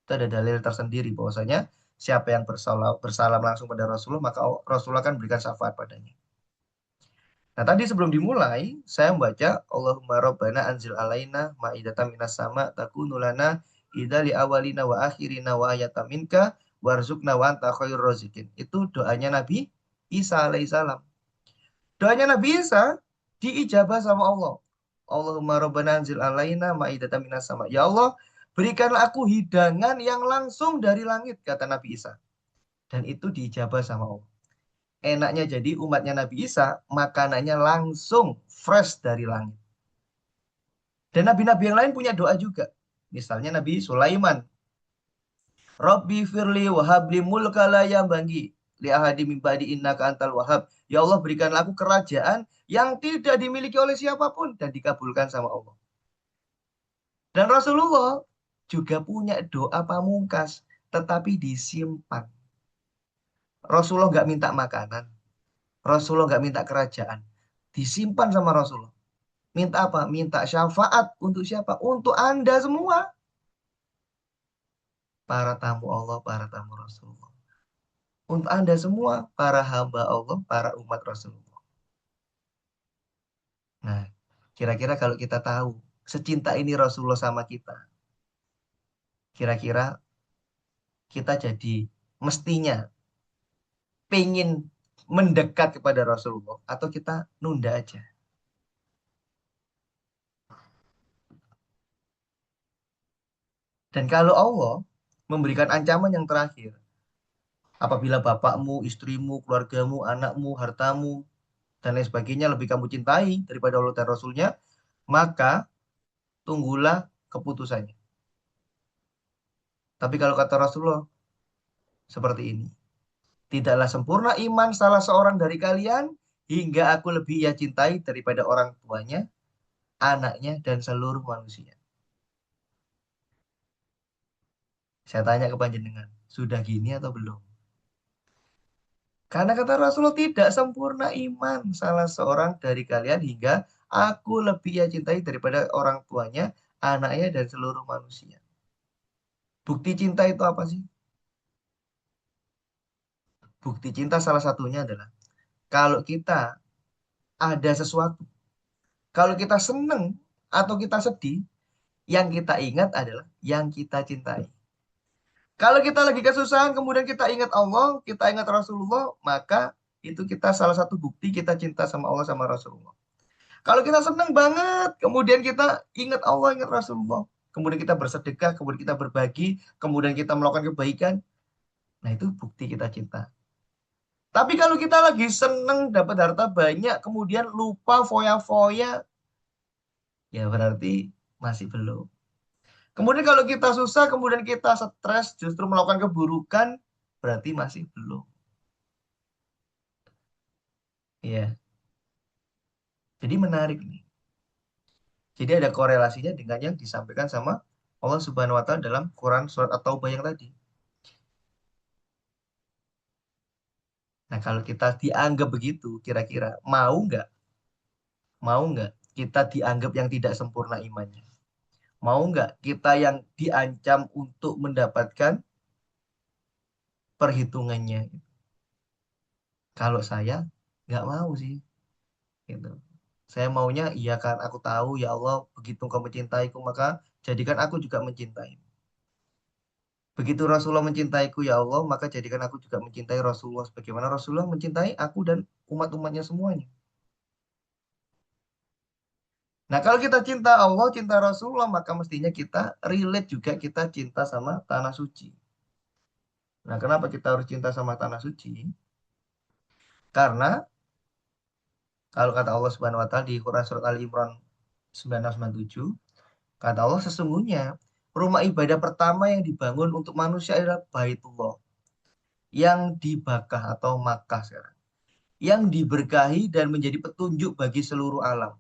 Itu ada dalil tersendiri bahwasanya siapa yang bersalam langsung pada Rasulullah, maka Rasulullah akan berikan syafaat padanya. Nah, tadi sebelum dimulai, saya membaca Allahumma rabbana anzil alaina ma'idatan minas sama takunu lana idza li awalina wa akhirina wa ayatan minka warzuqna wa anta khairur raziqin. Itu doanya Nabi Isa alaihissalam. Doanya Nabi Isa diijabah sama Allah. Allahumma rabbana anzil alaina ma'idatan minas sama. Ya Allah, berikanlah aku hidangan yang langsung dari langit, kata Nabi Isa. Dan itu diijabah sama Allah. Enaknya jadi umatnya Nabi Isa, makanannya langsung fresh dari langit. Dan nabi-nabi yang lain punya doa juga. Misalnya Nabi Sulaiman. Rabbi firli wahabli mulka la yambagi li ahadi min ba'di innaka antal wahhab. Ya Allah, berikanlah aku kerajaan yang tidak dimiliki oleh siapapun dan dikabulkan sama Allah. Dan Rasulullah juga punya doa pamungkas, tetapi disimpan. Rasulullah nggak minta makanan. Rasulullah nggak minta kerajaan. Disimpan sama Rasulullah. Minta apa? Minta syafaat untuk siapa? Untuk Anda semua. Para tamu Allah, para tamu Rasulullah. Untuk Anda semua, para hamba Allah, para umat Rasulullah. Nah, kira-kira kalau kita tahu secinta ini Rasulullah sama kita, kira-kira kita jadi mestinya pengen mendekat kepada Rasulullah atau kita nunda aja. Dan kalau Allah memberikan ancaman yang terakhir, apabila bapakmu, istrimu, keluargamu, anakmu, hartamu, dan lain sebagainya lebih kamu cintai daripada Allah dan Rasulnya, maka tunggulah keputusannya. Tapi kalau kata Rasulullah, seperti ini. Tidaklah sempurna iman salah seorang dari kalian hingga aku lebih ia cintai daripada orang tuanya, anaknya, dan seluruh manusia. Saya tanya ke panjenengan, sudah gini atau belum? Karena kata Rasulullah tidak sempurna iman salah seorang dari kalian hingga aku lebih ia cintai daripada orang tuanya, anaknya, dan seluruh manusia. Bukti cinta itu apa sih? Bukti cinta salah satunya adalah kalau kita ada sesuatu, kalau kita seneng atau kita sedih, yang kita ingat adalah yang kita cintai. Kalau kita lagi kesusahan, kemudian kita ingat Allah, kita ingat Rasulullah, maka itu kita salah satu bukti kita cinta sama Allah sama Rasulullah. Kalau kita senang banget, kemudian kita ingat Allah, ingat Rasulullah, kemudian kita bersedekah, kemudian kita berbagi, kemudian kita melakukan kebaikan, nah itu bukti kita cinta. Tapi kalau kita lagi seneng dapat harta banyak, kemudian lupa foya-foya, ya berarti masih belum. Kemudian kalau kita susah, kemudian kita stres, justru melakukan keburukan, berarti masih belum. Ya, jadi menarik nih. Jadi ada korelasinya dengan yang disampaikan sama Allah Subhanahu wa taala dalam Quran surat At-Taubah yang tadi. Nah, kalau kita dianggap begitu, kira-kira mau nggak? Mau nggak kita dianggap yang tidak sempurna imannya? Mau nggak kita yang diancam untuk mendapatkan perhitungannya? Kalau saya nggak mau sih, gitu. Saya maunya, iya kan, aku tahu ya Allah, begitu Engkau mencintaiku, maka jadikan aku juga mencintai. Begitu Rasulullah mencintaiku ya Allah, maka jadikan aku juga mencintai Rasulullah sebagaimana Rasulullah mencintai aku dan umat-umatnya semuanya. Nah, kalau kita cinta Allah, cinta Rasulullah, maka mestinya kita relate juga kita cinta sama tanah suci. Nah, kenapa kita harus cinta sama tanah suci? Karena kalau kata Allah Subhanahu wa taala di Quran surat Ali Imran 997, kata Allah sesungguhnya rumah ibadah pertama yang dibangun untuk manusia adalah Baitullah yang dibakah atau Makkah sekarang, yang diberkahi dan menjadi petunjuk bagi seluruh alam.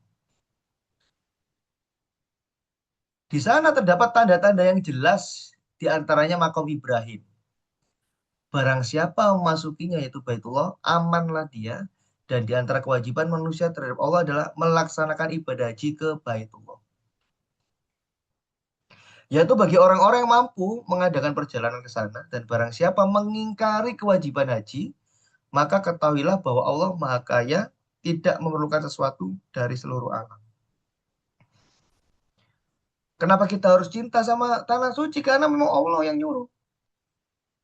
Di sana terdapat tanda-tanda yang jelas, di antaranya makam Ibrahim. Barang siapa memasukinya yaitu Baitullah, amanlah dia. Dan di antara kewajiban manusia terhadap Allah adalah melaksanakan ibadah haji ke Baitullah. Yaitu bagi orang-orang yang mampu mengadakan perjalanan ke sana. Dan barang siapa mengingkari kewajiban haji, maka ketahuilah bahwa Allah Maha Kaya, tidak memerlukan sesuatu dari seluruh alam. Kenapa kita harus cinta sama tanah suci? Karena memang Allah yang nyuruh.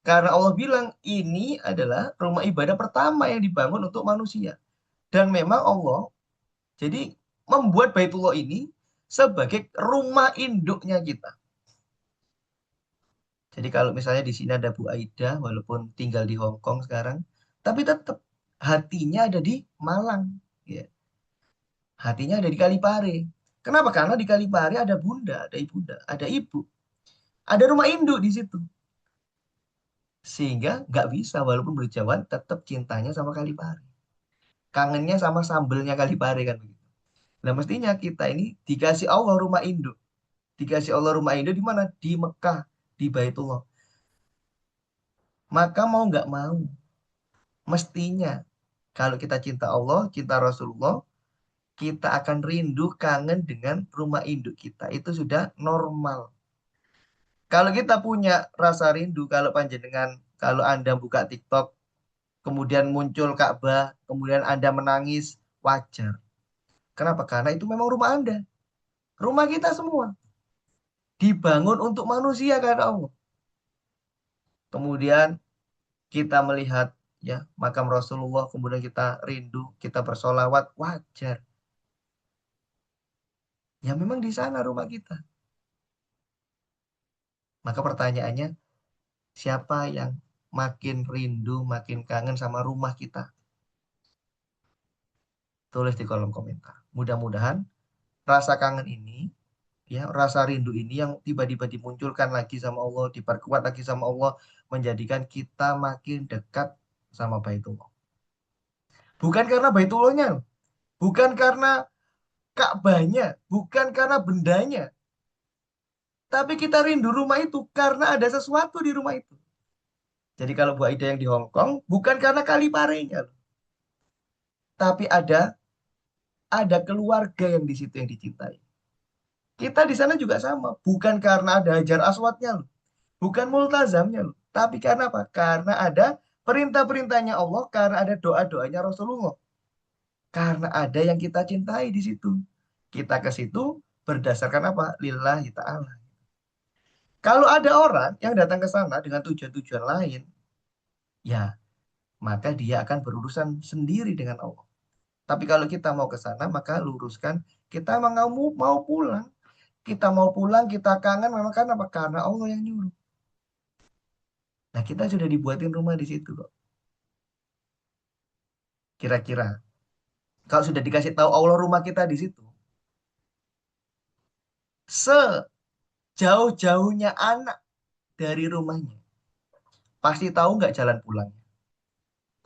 Karena Allah bilang ini adalah rumah ibadah pertama yang dibangun untuk manusia. Dan memang Allah jadi membuat Baitullah ini sebagai rumah induknya kita. Jadi kalau misalnya di sini ada Bu Aida, walaupun tinggal di Hong Kong sekarang, tapi tetap hatinya ada di Malang. Ya. Hatinya ada di Kalipare. Kenapa? Karena di Kalipare ada bunda, ada ibunda, ada ibu. Ada rumah induk di situ. Sehingga nggak bisa, walaupun berjauhan, tetap cintanya sama Kalipare. Kangennya sama sambelnya Kalipare kan begitu. Nah mestinya kita ini dikasih Allah rumah induk. Dikasih Allah rumah induk di mana? Di Mekah, di Baitullah. Maka mau nggak mau, mestinya kalau kita cinta Allah, cinta Rasulullah, kita akan rindu, kangen dengan rumah induk kita. Itu sudah normal. Kalau kita punya rasa rindu, kalau panjenengan, kalau Anda buka TikTok, kemudian muncul Ka'bah, kemudian Anda menangis, wajar. Kenapa? Karena itu memang rumah Anda. Rumah kita semua. Dibangun untuk manusia, kata Allah. Kemudian kita melihat ya makam Rasulullah, kemudian kita rindu, kita bersolawat, wajar. Ya memang di sana rumah kita. Maka pertanyaannya, siapa yang makin rindu, makin kangen sama rumah kita? Tulis di kolom komentar. Mudah-mudahan rasa kangen ini, ya rasa rindu ini yang tiba-tiba dimunculkan lagi sama Allah, diperkuat lagi sama Allah, menjadikan kita makin dekat sama Baitullah. Bukan karena Baitullahnya, bukan karena Ka'bahnya, bukan karena bendanya, tapi kita rindu rumah itu karena ada sesuatu di rumah itu. Jadi kalau Bu Aida yang di Hong Kong, bukan karena Kaliparenya, tapi ada keluarga yang di situ yang dicintai. Kita di sana juga sama, bukan karena ada Hajar Aswadnya loh, bukan multazamnya loh, tapi karena apa? Karena ada perintah-perintahnya Allah, karena ada doa-doanya Rasulullah, karena ada yang kita cintai di situ. Kita ke situ berdasarkan apa? Lillahi ta'ala. Kalau ada orang yang datang ke sana dengan tujuan-tujuan lain, ya maka dia akan berurusan sendiri dengan Allah. Tapi kalau kita mau ke sana, maka luruskan, kita mau pulang. Kita mau pulang, kita kangen, memang karena apa? Karena Allah yang nyuruh. Nah, kita sudah dibuatin rumah di situ kok. Kira-kira. Kalau sudah dikasih tahu Allah rumah kita di situ, sejauh-jauhnya anak dari rumahnya, pasti tahu nggak jalan pulang?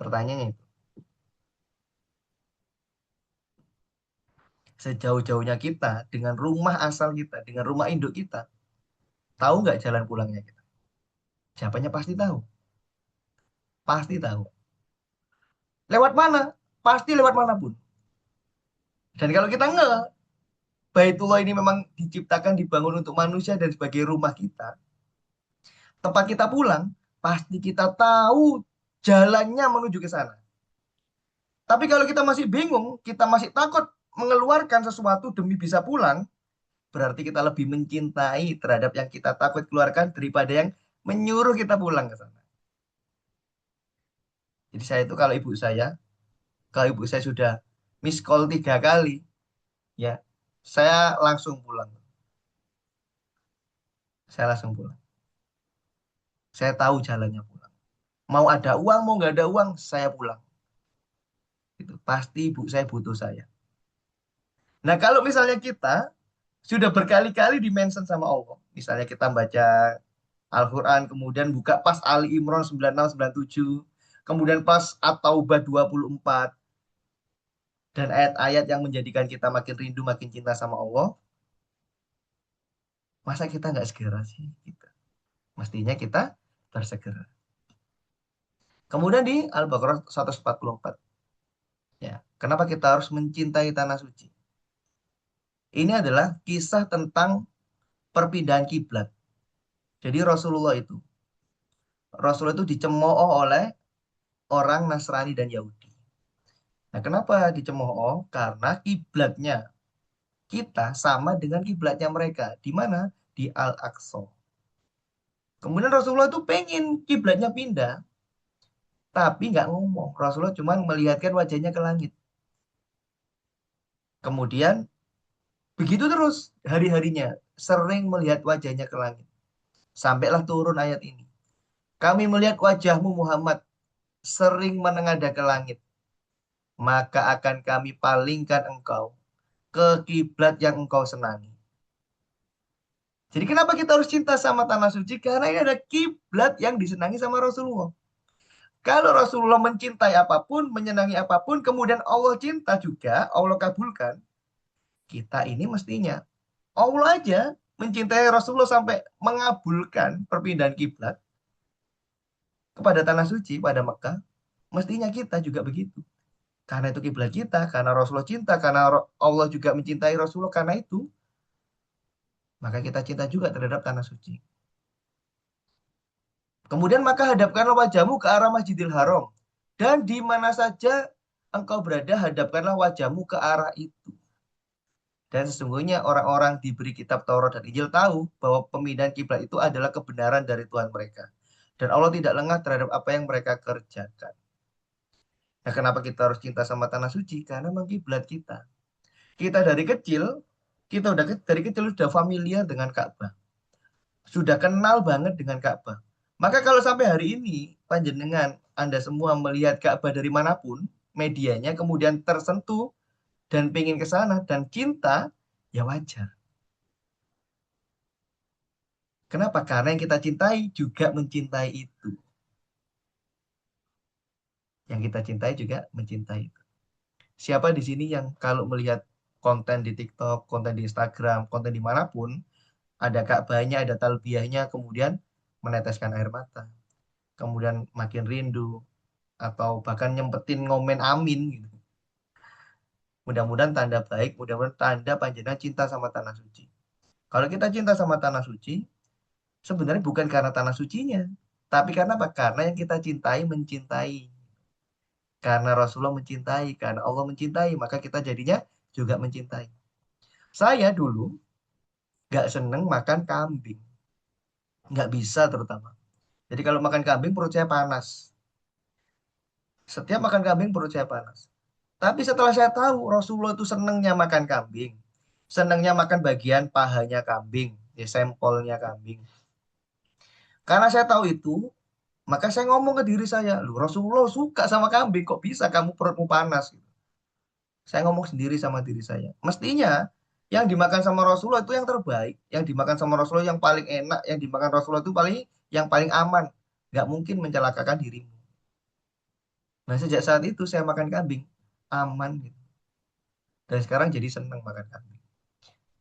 Pertanyaannya itu. Sejauh-jauhnya kita dengan rumah asal kita, dengan rumah induk kita, tahu nggak jalan pulangnya kita? Jawabannya pasti tahu. Pasti tahu. Lewat mana? Pasti lewat manapun. Dan kalau kita Baitullah ini memang diciptakan, dibangun untuk manusia dan sebagai rumah kita, tempat kita pulang, pasti kita tahu jalannya menuju ke sana. Tapi kalau kita masih bingung, kita masih takut mengeluarkan sesuatu demi bisa pulang, berarti kita lebih mencintai terhadap yang kita takut keluarkan daripada yang menyuruh kita pulang ke sana. Jadi saya itu kalau ibu saya sudah miss call 3 kali, ya saya langsung pulang. Saya langsung pulang. Saya tahu jalannya pulang. Mau ada uang, mau nggak ada uang, saya pulang. Itu pasti ibu saya butuh saya. Nah, kalau misalnya kita sudah berkali-kali dimention sama Allah, misalnya kita baca Al-Quran, kemudian buka pas Ali Imran 96, 97, kemudian pas At-Taubah 24, dan ayat-ayat yang menjadikan kita makin rindu, makin cinta sama Allah, masa kita nggak segera sih? Gitu. Mestinya kita bersegera. Kemudian di Al-Baqarah 144, ya, kenapa kita harus mencintai tanah suci? Ini adalah kisah tentang perpindahan kiblat. Jadi Rasulullah itu dicemooh oleh orang Nasrani dan Yahudi. Nah, kenapa dicemooh? Karena kiblatnya kita sama dengan kiblatnya mereka. Di mana? Di Al-Aqsa. Kemudian Rasulullah itu pengen kiblatnya pindah, tapi nggak ngomong. Rasulullah cuma melihatkan wajahnya ke langit. Kemudian begitu terus hari-harinya, sering melihat wajahnya ke langit. Sampailah turun ayat ini. Kami melihat wajahmu Muhammad sering menengadah ke langit, maka akan kami palingkan engkau ke kiblat yang engkau senangi. Jadi kenapa kita harus cinta sama tanah suci? Karena ini ada kiblat yang disenangi sama Rasulullah. Kalau Rasulullah mencintai apapun, menyenangi apapun, kemudian Allah cinta juga, Allah kabulkan, kita ini mestinya Allah aja mencintai Rasulullah sampai mengabulkan perpindahan kiblat kepada tanah suci pada Mekah, mestinya kita juga begitu. Karena itu kiblat kita, karena Rasulullah cinta, karena Allah juga mencintai Rasulullah, karena itu maka kita cinta juga terhadap tanah suci. Kemudian maka hadapkanlah wajahmu ke arah Masjidil Haram. Dan di mana saja engkau berada, hadapkanlah wajahmu ke arah itu. Dan sesungguhnya orang-orang diberi kitab Taurat dan Injil tahu bahwa pemindahan kiblat itu adalah kebenaran dari Tuhan mereka. Dan Allah tidak lengah terhadap apa yang mereka kerjakan. Nah, kenapa kita harus cinta sama tanah suci? Karena memang kiblat kita. Kita dari kecil, kita dari kecil sudah familiar dengan Ka'bah. Sudah kenal banget dengan Ka'bah. Maka kalau sampai hari ini, panjenengan, Anda semua melihat Ka'bah dari manapun, medianya kemudian tersentuh dan pengen ke sana dan cinta, ya wajar. Kenapa? Karena yang kita cintai juga mencintai itu. Yang kita cintai juga mencintai itu. Siapa di sini yang kalau melihat konten di TikTok, konten di Instagram, konten dimanapun, ada Ka'bahnya, ada talbiyahnya, kemudian meneteskan air mata. Kemudian makin rindu, atau bahkan nyempetin ngomen amin gitu. Mudah-mudahan tanda baik, mudah-mudahan tanda panjenengan cinta sama tanah suci. Kalau kita cinta sama tanah suci, sebenarnya bukan karena tanah sucinya, tapi karena apa? Karena yang kita cintai mencintai. Karena Rasulullah mencintai, karena Allah mencintai, maka kita jadinya juga mencintai. Saya dulu nggak seneng makan kambing, nggak bisa terutama. Jadi kalau makan kambing perut saya panas. Setiap makan kambing perut saya panas. Tapi setelah saya tahu Rasulullah itu senengnya makan kambing, senangnya makan bagian pahanya kambing, ya sampelnya kambing. Karena saya tahu itu, maka saya ngomong ke diri saya, lu Rasulullah suka sama kambing, kok bisa kamu perutmu panas? Saya ngomong sendiri sama diri saya. Mestinya yang dimakan sama Rasulullah itu yang terbaik, yang dimakan sama Rasulullah yang paling enak, yang dimakan Rasulullah itu yang paling aman. Nggak mungkin mencelakakan dirimu. Nah, sejak saat itu saya makan kambing, aman gitu. Dan sekarang jadi senang makan kambing.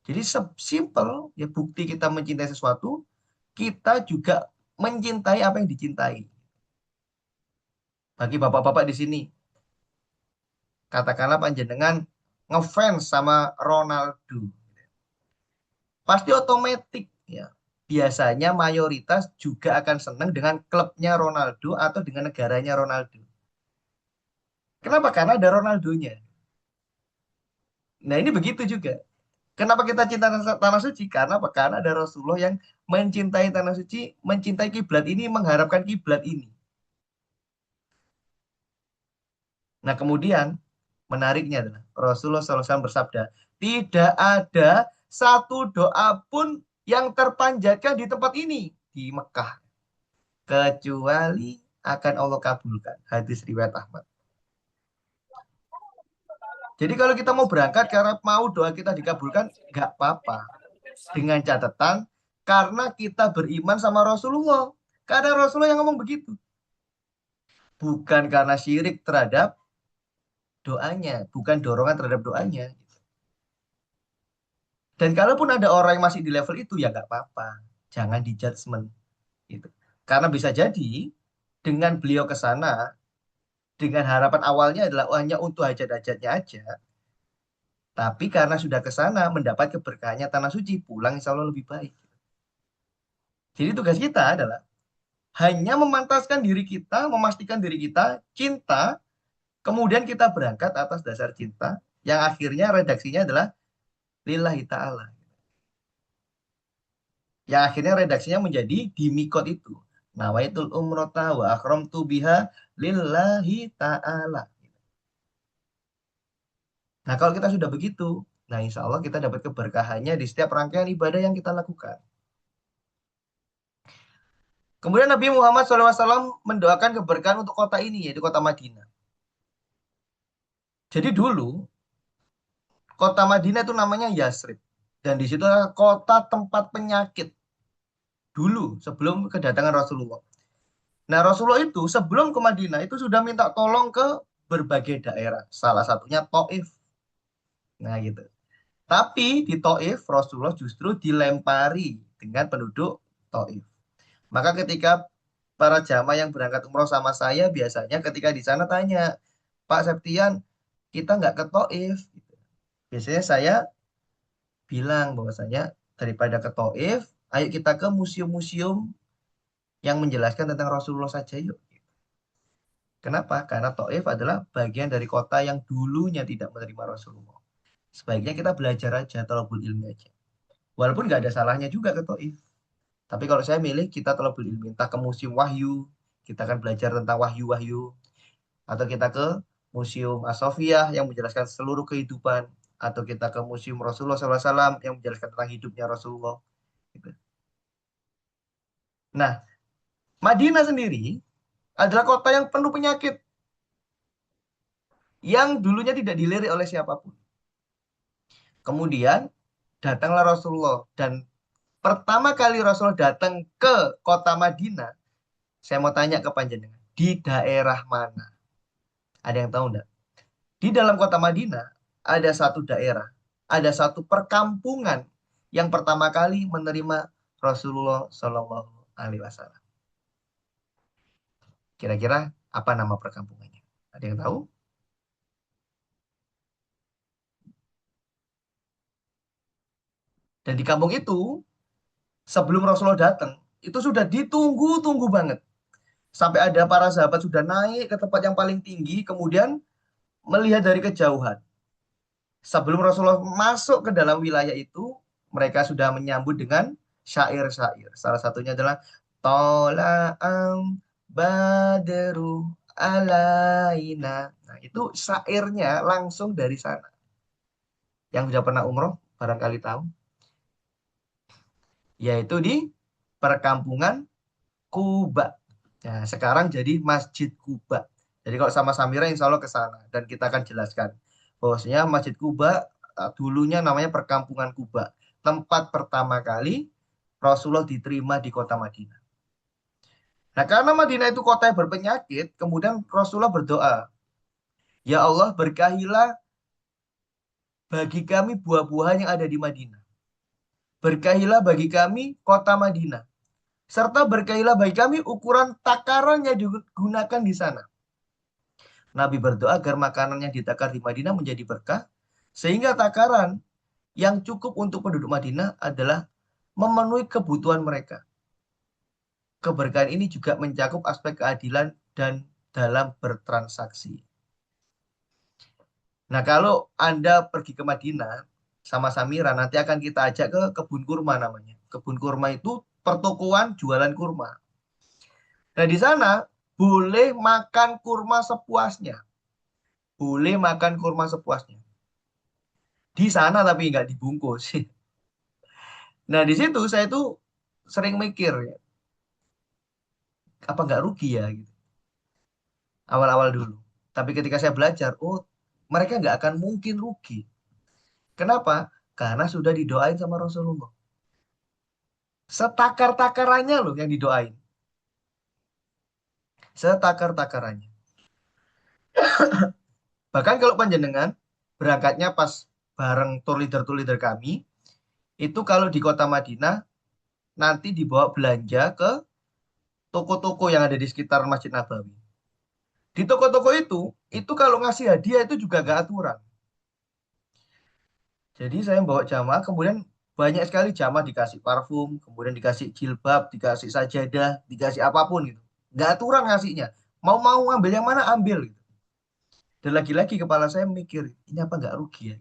Jadi simple, ya bukti kita mencintai sesuatu, kita juga mencintai apa yang dicintai. Bagi bapak-bapak di sini, katakanlah panjenengan ngefans sama Ronaldo. Pasti otomatis ya. Biasanya mayoritas juga akan senang dengan klubnya Ronaldo atau dengan negaranya Ronaldo. Kenapa? Karena ada Ronaldonya. Nah, ini begitu juga. Kenapa kita cinta tanah suci? Karena apa? Karena ada Rasulullah yang mencintai tanah suci, mencintai kiblat ini, mengharapkan kiblat ini. Nah, kemudian menariknya adalah Rasulullah SAW bersabda, tidak ada satu doa pun yang terpanjatkan di tempat ini, di Mekah, kecuali akan Allah kabulkan. Hadis riwayat Ahmad. Jadi kalau kita mau berangkat karena mau doa kita dikabulkan, nggak apa-apa. Dengan catatan, karena kita beriman sama Rasulullah. Karena Rasulullah yang ngomong begitu. Bukan karena syirik terhadap doanya. Bukan dorongan terhadap doanya. Dan kalaupun ada orang yang masih di level itu, ya nggak apa-apa. Jangan di judgment. Gitu. Karena bisa jadi, dengan beliau ke sana, dengan harapan awalnya adalah hanya untuk hajat-hajatnya aja. Tapi karena sudah ke sana, mendapat keberkahannya tanah suci, pulang insya Allah lebih baik. Jadi tugas kita adalah hanya memantaskan diri kita, memastikan diri kita cinta, kemudian kita berangkat atas dasar cinta, yang akhirnya redaksinya adalah lillahi ta'ala. Yang akhirnya redaksinya menjadi di mikot itu. Nawaitul umrota wa akramtu biha lillahi ta'ala. Nah, kalau kita sudah begitu, nah insya Allah kita dapat keberkahannya di setiap rangkaian ibadah yang kita lakukan. Kemudian Nabi Muhammad SAW mendoakan keberkahan untuk kota ini, yaitu kota Madinah. Jadi dulu, kota Madinah itu namanya Yasrib. Dan di situ adalah kota tempat penyakit. Dulu, sebelum kedatangan Rasulullah. Nah, Rasulullah itu sebelum ke Madinah itu sudah minta tolong ke berbagai daerah. Salah satunya Taif. Nah, gitu. Tapi di Taif, Rasulullah justru dilempari dengan penduduk Taif. Maka ketika para jamaah yang berangkat umroh sama saya, biasanya ketika di sana tanya, Pak Septian, kita nggak ke Taif. Biasanya saya bilang bahwasanya daripada ke Taif, ayo kita ke museum-museum yang menjelaskan tentang Rasulullah saja yuk. Kenapa? Karena Taif adalah bagian dari kota yang dulunya tidak menerima Rasulullah. Sebaiknya kita belajar aja, talabul ilmi aja. Walaupun nggak ada salahnya juga ke Taif. Tapi kalau saya milih, kita talabul ilmi. Entah ke museum wahyu, kita akan belajar tentang wahyu-wahyu. Atau kita ke museum As-Sofiyah yang menjelaskan seluruh kehidupan. Atau kita ke museum Rasulullah SAW yang menjelaskan tentang hidupnya Rasulullah. Gitu. Nah, Madinah sendiri adalah kota yang penuh penyakit. Yang dulunya tidak dilirik oleh siapapun. Kemudian datanglah Rasulullah. Dan pertama kali Rasulullah datang ke kota Madinah, saya mau tanya ke panjenengan, di daerah mana? Ada yang tahu enggak? Di dalam kota Madinah ada satu daerah, ada satu perkampungan yang pertama kali menerima Rasulullah Shallallahu Alaihi Wasallam. Kira-kira apa nama perkampungannya? Ada yang tahu? Dan di kampung itu, sebelum Rasulullah datang, itu sudah ditunggu-tunggu banget. Sampai ada para sahabat sudah naik ke tempat yang paling tinggi, kemudian melihat dari kejauhan. Sebelum Rasulullah masuk ke dalam wilayah itu, mereka sudah menyambut dengan syair-syair. Salah satunya adalah Tola'am badru alaina. Nah, itu syairnya langsung dari sana. Yang sudah pernah umroh, Barangkali tahu. Yaitu di perkampungan Kuba. Nah, sekarang jadi Masjid Kuba. Jadi kalau sama Samira insya Allah ke sana. Dan kita akan jelaskan. Bahwasanya Masjid Kuba dulunya namanya perkampungan Kuba. Tempat pertama kali Rasulullah diterima di kota Madinah. Nah, karena Madinah itu kota yang berpenyakit, kemudian Rasulullah berdoa, Ya Allah, berkahilah bagi kami buah-buahan yang ada di Madinah. Berkahilah bagi kami kota Madinah. Serta berkahilah bagi kami ukuran takaran yang digunakan di sana. Nabi berdoa agar makanan yang ditakar di Madinah menjadi berkah, sehingga takaran yang cukup untuk penduduk Madinah adalah memenuhi kebutuhan mereka. Keberkahan ini juga mencakup aspek keadilan dan dalam bertransaksi. Nah, kalau Anda pergi ke Madinah sama Samira, nanti akan kita ajak ke kebun kurma namanya. Kebun kurma itu pertokoan jualan kurma. Nah, di sana boleh makan kurma sepuasnya. Boleh makan kurma sepuasnya. Di sana tapi nggak dibungkus. Nah, di situ saya tuh sering mikir, ya, apa nggak rugi ya gitu. Awal-awal dulu. Tapi ketika saya belajar, oh mereka nggak akan mungkin rugi. Kenapa? Karena sudah didoain sama Rasulullah. Setakar-takarannya loh yang didoain. Setakar-takarannya. Bahkan kalau panjenengan berangkatnya pas bareng tour leader kami, itu kalau di kota Madinah nanti dibawa belanja ke toko-toko yang ada di sekitar Masjid Nabawi. Di toko-toko itu kalau ngasih hadiah itu juga gak aturan. Jadi saya bawa jamaah, kemudian banyak sekali jamaah dikasih parfum, kemudian dikasih jilbab, dikasih sajadah, dikasih apapun gitu. Gak aturan ngasihnya. Mau ngambil yang mana ambil gitu. Dan lagi-lagi kepala saya mikir, ini apa nggak rugi ya?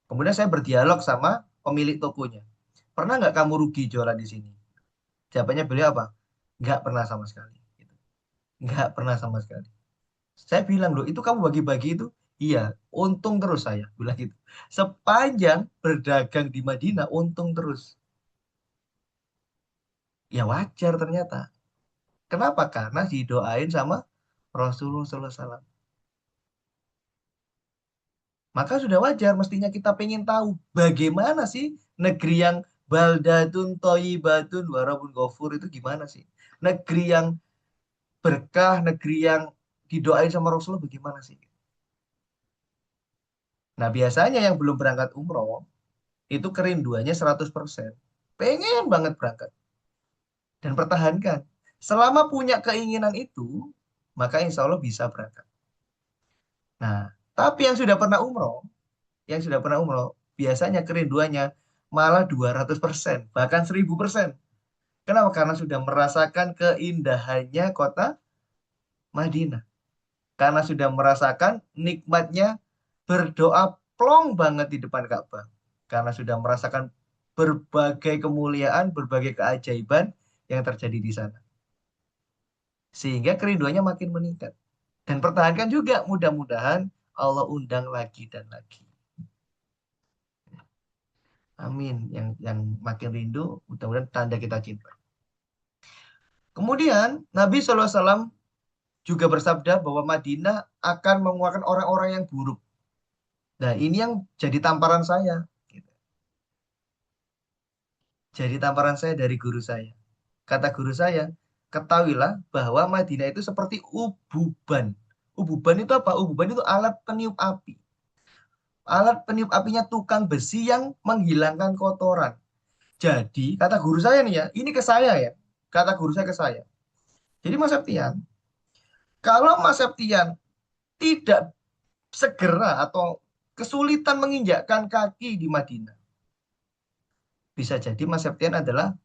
Kemudian saya berdialog sama pemilik tokonya. Pernah nggak kamu rugi jualan di sini? Jawabannya beliau apa? Nggak pernah sama sekali. Gitu. Nggak pernah sama sekali. Saya bilang, loh itu kamu bagi-bagi itu? Iya, untung terus saya. Bilang gitu. Sepanjang berdagang di Madinah, untung terus. Ya wajar ternyata. Kenapa? Karena didoain sama Rasulullah SAW. Maka sudah wajar mestinya kita pengen tahu bagaimana sih negeri yang baldatun toyibatun warabun ghafur itu gimana sih? Negeri yang berkah, negeri yang didoain sama Rasulullah bagaimana sih? Nah, biasanya yang belum berangkat umroh itu kerinduannya 100%. Pengen banget berangkat dan pertahankan. Selama punya keinginan itu, maka insya Allah bisa berangkat. Nah, tapi yang sudah pernah umroh, biasanya kerinduannya malah 200%, bahkan 1000%. Kenapa? Karena sudah merasakan keindahannya kota Madinah. Karena sudah merasakan nikmatnya berdoa plong banget di depan Ka'bah. Karena sudah merasakan berbagai kemuliaan, berbagai keajaiban yang terjadi di sana. Sehingga kerinduannya makin meningkat. Dan pertahankan juga, mudah-mudahan Allah undang lagi dan lagi. Amin. Yang makin rindu, mudah-mudahan tanda kita cinta. Kemudian Nabi SAW juga bersabda bahwa Madinah akan mengeluarkan orang-orang yang buruk. Nah, ini yang jadi tamparan saya. Gitu. Jadi tamparan saya dari guru saya. Kata guru saya, ketahuilah bahwa Madinah itu seperti ububan. Ububan itu apa? Ububan itu alat peniup api. Alat peniup apinya tukang besi yang menghilangkan kotoran. Jadi, kata guru saya nih ya, ini ke saya ya. Kata guru saya ke saya. Jadi Mas Septian, kalau Mas Septian tidak segera atau kesulitan menginjakkan kaki di Madinah, bisa jadi Mas Septian adalah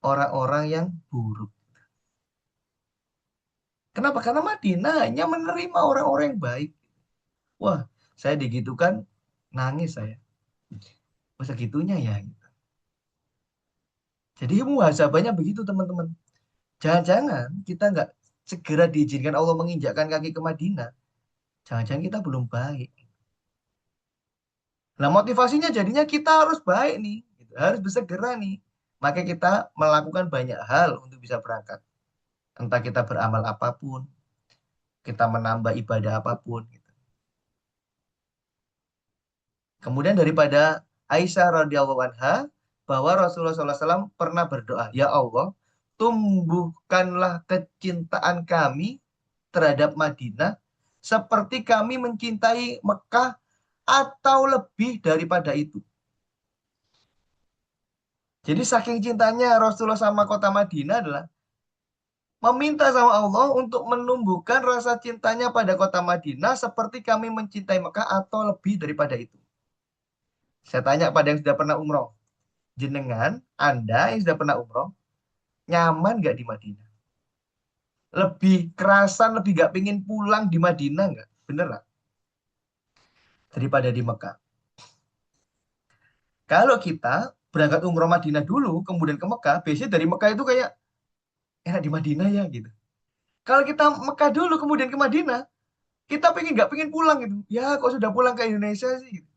orang-orang yang buruk. Kenapa? Karena Madinah hanya menerima orang-orang yang baik. Wah, saya digitukan, nangis saya. Masa gitunya ya? Jadi muhasabahnya begitu teman-teman. Jangan-jangan kita nggak segera diizinkan Allah menginjakkan kaki ke Madinah. Jangan-jangan kita belum baik. Nah, motivasinya jadinya kita harus baik nih, gitu. Harus bersegera nih. Maka kita melakukan banyak hal untuk bisa berangkat. Entah kita beramal apapun, kita menambah ibadah apapun, gitu. Kemudian daripada Aisyah radhiyallahu anha bahwa Rasulullah SAW pernah berdoa, ya Allah, tumbuhkanlah kecintaan kami terhadap Madinah seperti kami mencintai Mekah atau lebih daripada itu. Jadi saking cintanya Rasulullah sama kota Madinah adalah meminta sama Allah untuk menumbuhkan rasa cintanya pada kota Madinah seperti kami mencintai Mekah atau lebih daripada itu. Saya tanya pada yang sudah pernah umroh. Jenengan, Anda yang sudah pernah umroh, nyaman nggak di Madinah? Lebih kerasan, lebih nggak pingin pulang di Madinah nggak? Bener nggak? Daripada di Mekah. Kalau kita berangkat umroh Madinah dulu, kemudian ke Mekah, biasanya dari Mekah itu kayak enak di Madinah ya gitu. Kalau kita Mekah dulu, kemudian ke Madinah, kita pengen nggak pengen pulang gitu. Ya kok sudah pulang ke Indonesia sih? Gitu.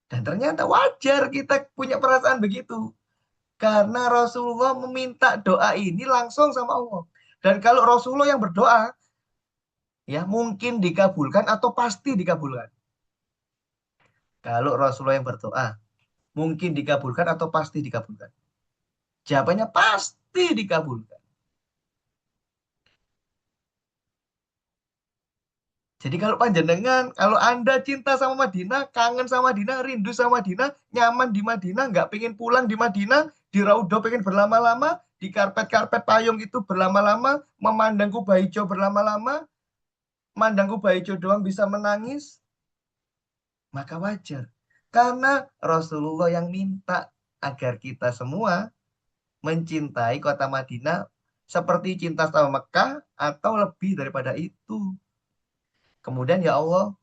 Dan ternyata wajar kita punya perasaan begitu. Karena Rasulullah meminta doa ini langsung sama Allah. Dan kalau Rasulullah yang berdoa, ya mungkin dikabulkan atau pasti dikabulkan. Kalau Rasulullah yang berdoa, mungkin dikabulkan atau pasti dikabulkan. Jawabannya pasti dikabulkan. Jadi kalau panjenengan, kalau Anda cinta sama Madinah, kangen sama Madinah, rindu sama Madinah, nyaman di Madinah, nggak pengen pulang di Madinah, di Raudhah pengen berlama-lama, di karpet-karpet payung itu berlama-lama, memandang Kubah Hijau berlama-lama, memandang Kubah Hijau doang bisa menangis, maka wajar. Karena Rasulullah yang minta agar kita semua mencintai kota Madinah seperti cinta sama Mekah atau lebih daripada itu. Kemudian ya Allah,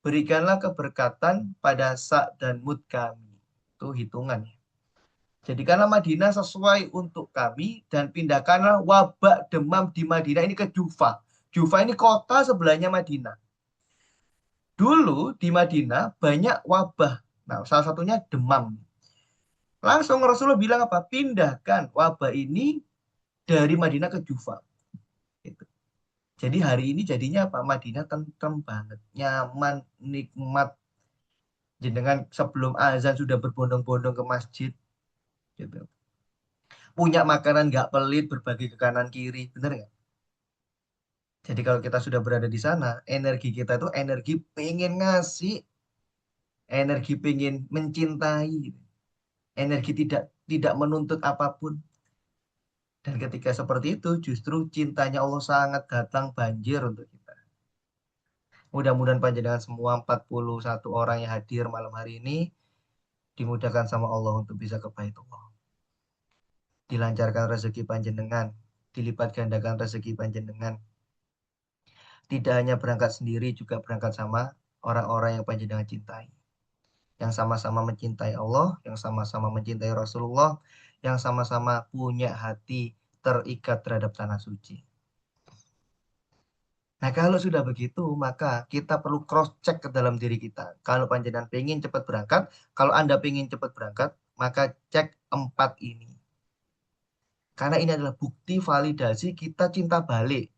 berikanlah keberkatan pada sa' dan mud kami. Itu hitungannya. Jadikanlah Madinah sesuai untuk kami dan pindahkanlah wabak demam di Madinah ini ke Jufa. Jufa ini kota sebelahnya Madinah. Dulu di Madinah banyak wabah. Nah, salah satunya demam. Langsung Rasulullah bilang apa? Pindahkan wabah ini dari Madinah ke Jufa. Gitu. Jadi hari ini jadinya apa? Madinah tentrem banget, nyaman, nikmat. Jenengan sebelum azan sudah berbondong-bondong ke masjid, gitu. Punya makanan nggak pelit, berbagi ke kanan kiri, bener nggak? Jadi kalau kita sudah berada di sana, energi kita itu energi pengen ngasih, energi pengen mencintai, energi tidak tidak menuntut apapun. Dan ketika seperti itu, justru cintanya Allah sangat datang banjir untuk kita. Mudah-mudahan panjenengan semua 41 orang yang hadir malam hari ini dimudahkan sama Allah untuk bisa ke Baitullah. Dilancarkan rezeki panjenengan, dilipat gandakan rezeki panjenengan. Tidak hanya berangkat sendiri, juga berangkat sama orang-orang yang panjenengan cintai. Yang sama-sama mencintai Allah, yang sama-sama mencintai Rasulullah, yang sama-sama punya hati terikat terhadap tanah suci. Nah, kalau sudah begitu, maka kita perlu cross check ke dalam diri kita. Kalau panjenengan pengen cepat berangkat, kalau Anda pengen cepat berangkat, maka cek 4 ini. Karena ini adalah bukti validasi kita cinta balik.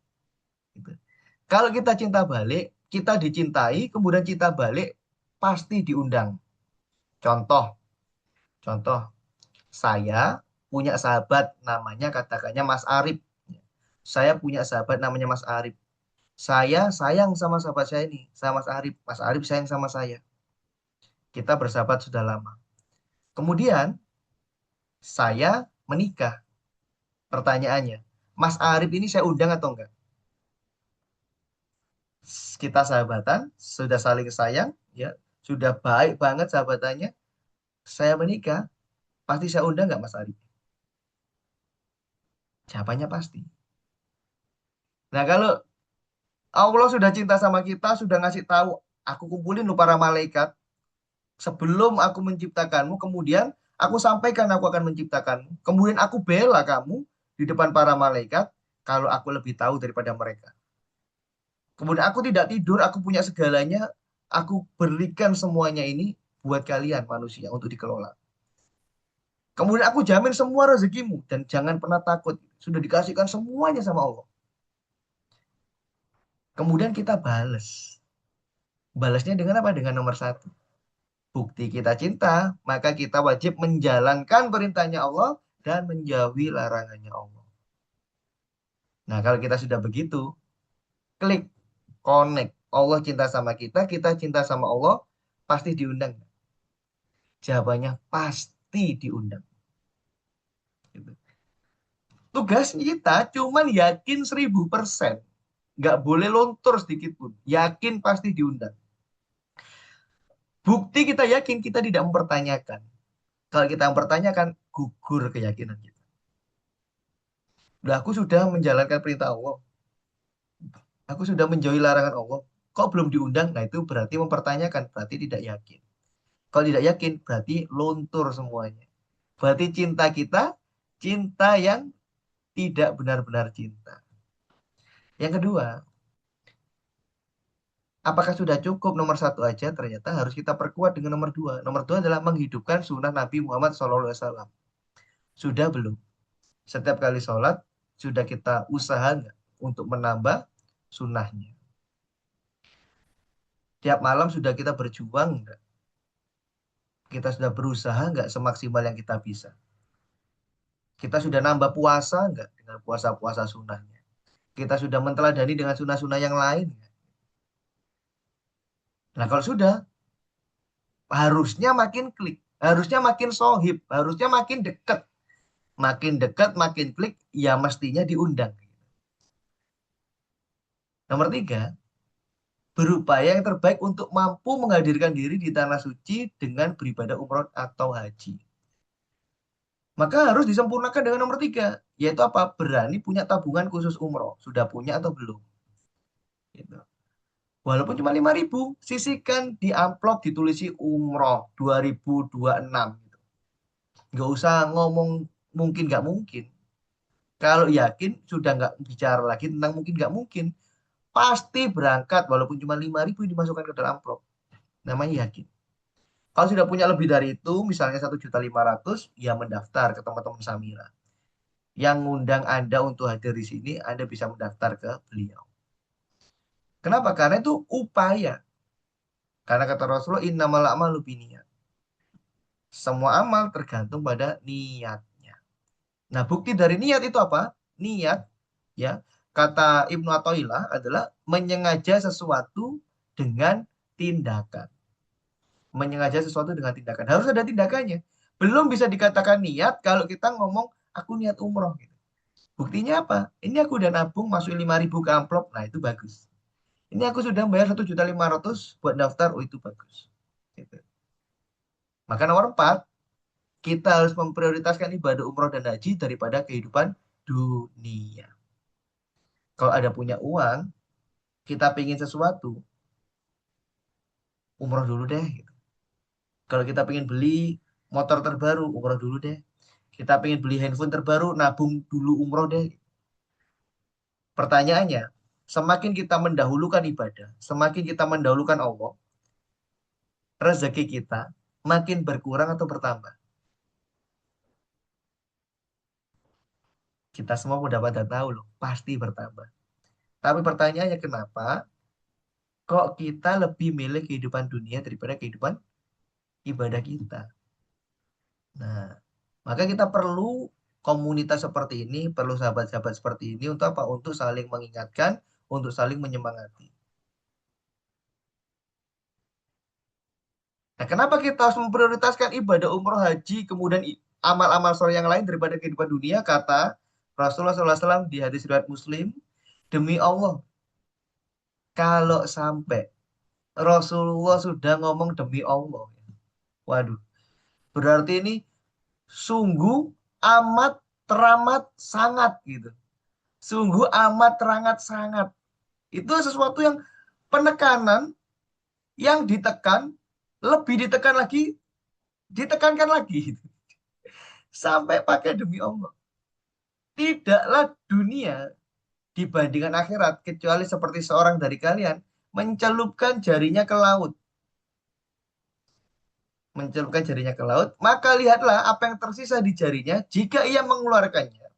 Gitu. Kalau kita cinta balik, kita dicintai, kemudian cinta balik, pasti diundang. Contoh, contoh, saya punya sahabat namanya katakannya Mas Arif. Saya punya sahabat namanya Mas Arif. Saya sayang sama sahabat saya ini, sama Mas Arif. Mas Arif sayang sama saya. Kita bersahabat sudah lama. Kemudian saya menikah. Pertanyaannya, Mas Arif ini saya undang atau enggak? Kita sahabatan, sudah saling sayang, ya, sudah baik banget sahabatannya. Saya menikah, pasti saya undang enggak Mas Arif? Jawabannya pasti. Nah, kalau Allah sudah cinta sama kita, sudah ngasih tahu, aku kumpulin lu para malaikat, sebelum aku menciptakanmu, kemudian aku sampaikan aku akan menciptakanmu. Kemudian aku bela kamu di depan para malaikat kalau aku lebih tahu daripada mereka. Kemudian aku tidak tidur, aku punya segalanya. Aku berikan semuanya ini buat kalian manusia untuk dikelola. Kemudian aku jamin semua rezekimu dan jangan pernah takut. Sudah dikasihkan semuanya sama Allah. Kemudian kita balas. Balasnya dengan apa? Dengan nomor satu. Bukti kita cinta, maka kita wajib menjalankan perintahnya Allah dan menjauhi larangannya Allah. Nah, kalau kita sudah begitu, klik, connect. Allah cinta sama kita cinta sama Allah, pasti diundang. Jawabannya pasti diundang. Gitu. Tugas kita cuman yakin 1000%. Nggak boleh lontor sedikit pun. Yakin pasti diundang. Bukti kita yakin kita tidak mempertanyakan. Kalau kita mempertanyakan, gugur keyakinan kita. Udah aku sudah menjalankan perintah Allah. Aku sudah menjauhi larangan Allah. Kok belum diundang? Nah itu berarti mempertanyakan. Berarti tidak yakin. Kalau tidak yakin, berarti luntur semuanya. Berarti cinta kita, cinta yang tidak benar-benar cinta. Yang kedua, apakah sudah cukup nomor satu aja? Ternyata harus kita perkuat dengan nomor dua. Nomor dua adalah menghidupkan sunnah Nabi Muhammad SAW. Sudah belum? Setiap kali sholat, sudah kita usaha nggak untuk menambah sunnahnya? Tiap malam sudah kita berjuang nggak? Kita sudah berusaha nggak semaksimal yang kita bisa? Kita sudah nambah puasa nggak dengan puasa-puasa sunnahnya? Kita sudah menteladani dengan sunnah-sunnah yang lain nggak? Nah kalau sudah, harusnya makin klik. Harusnya makin sohib. Harusnya makin dekat. Makin dekat, makin klik, ya mestinya diundang. Nomor tiga, berupaya yang terbaik untuk mampu menghadirkan diri di tanah suci dengan beribadah umroh atau haji. Maka harus disempurnakan dengan nomor tiga, yaitu apa? Berani punya tabungan khusus umroh. Sudah punya atau belum? Gitu. Walaupun cuma 5.000, sisihkan di amplop ditulisi umroh 2026. Gitu. Nggak usah ngomong mungkin nggak mungkin. Kalau yakin sudah nggak bicara lagi tentang mungkin nggak mungkin. Pasti berangkat walaupun cuma 5.000 dimasukkan ke dalam amplop. Namanya yakin. Kalau sudah punya lebih dari itu, misalnya 1.500.000, ya mendaftar ke teman-teman Samira. Yang ngundang Anda untuk hadir di sini, Anda bisa mendaftar ke beliau. Kenapa? Karena itu upaya. Karena kata Rasulullah, innamal a'malu binniyat. Semua amal tergantung pada niatnya. Nah, bukti dari niat itu apa? Niat, ya, kata Ibnu Athaillah adalah menyengaja sesuatu dengan tindakan. Menyengaja sesuatu dengan tindakan. Harus ada tindakannya. Belum bisa dikatakan niat kalau kita ngomong, aku niat umroh. Gitu. Buktinya apa? Ini aku udah nabung, masukin 5.000 ke amplop. Nah, itu bagus. Ini aku sudah bayar 1.500.000 buat daftar. Oh, itu bagus. Gitu. Maka nomor 4, kita harus memprioritaskan ibadah umroh dan haji daripada kehidupan dunia. Kalau ada punya uang, kita pengen sesuatu, umroh dulu deh. Gitu. Kalau kita pengen beli motor terbaru, umroh dulu deh. Kita pengen beli handphone terbaru, nabung dulu umroh deh. Pertanyaannya, semakin kita mendahulukan ibadah, semakin kita mendahulukan Allah, rezeki kita makin berkurang atau bertambah. Kita semua udah pada tahu loh, pasti bertambah. Tapi pertanyaannya kenapa kok kita lebih milih kehidupan dunia daripada kehidupan ibadah kita? Nah, maka kita perlu komunitas seperti ini, perlu sahabat-sahabat seperti ini untuk apa? Untuk saling mengingatkan, untuk saling menyemangati. Nah, kenapa kita harus memprioritaskan ibadah umroh haji, kemudian amal-amal soleh yang lain daripada kehidupan dunia? Kata Rasulullah SAW di hadis riwayat Muslim, demi Allah, kalau sampai Rasulullah sudah ngomong demi Allah, waduh, berarti ini sungguh amat teramat sangat gitu. Sungguh amat teramat sangat. Itu sesuatu yang penekanan yang ditekan, lebih ditekan lagi, ditekankan lagi. Sampai pakai demi Allah. Tidaklah dunia dibandingkan akhirat, kecuali seperti seorang dari kalian mencelupkan jarinya ke laut. Mencelupkan jarinya ke laut, maka lihatlah apa yang tersisa di jarinya jika ia mengeluarkannya.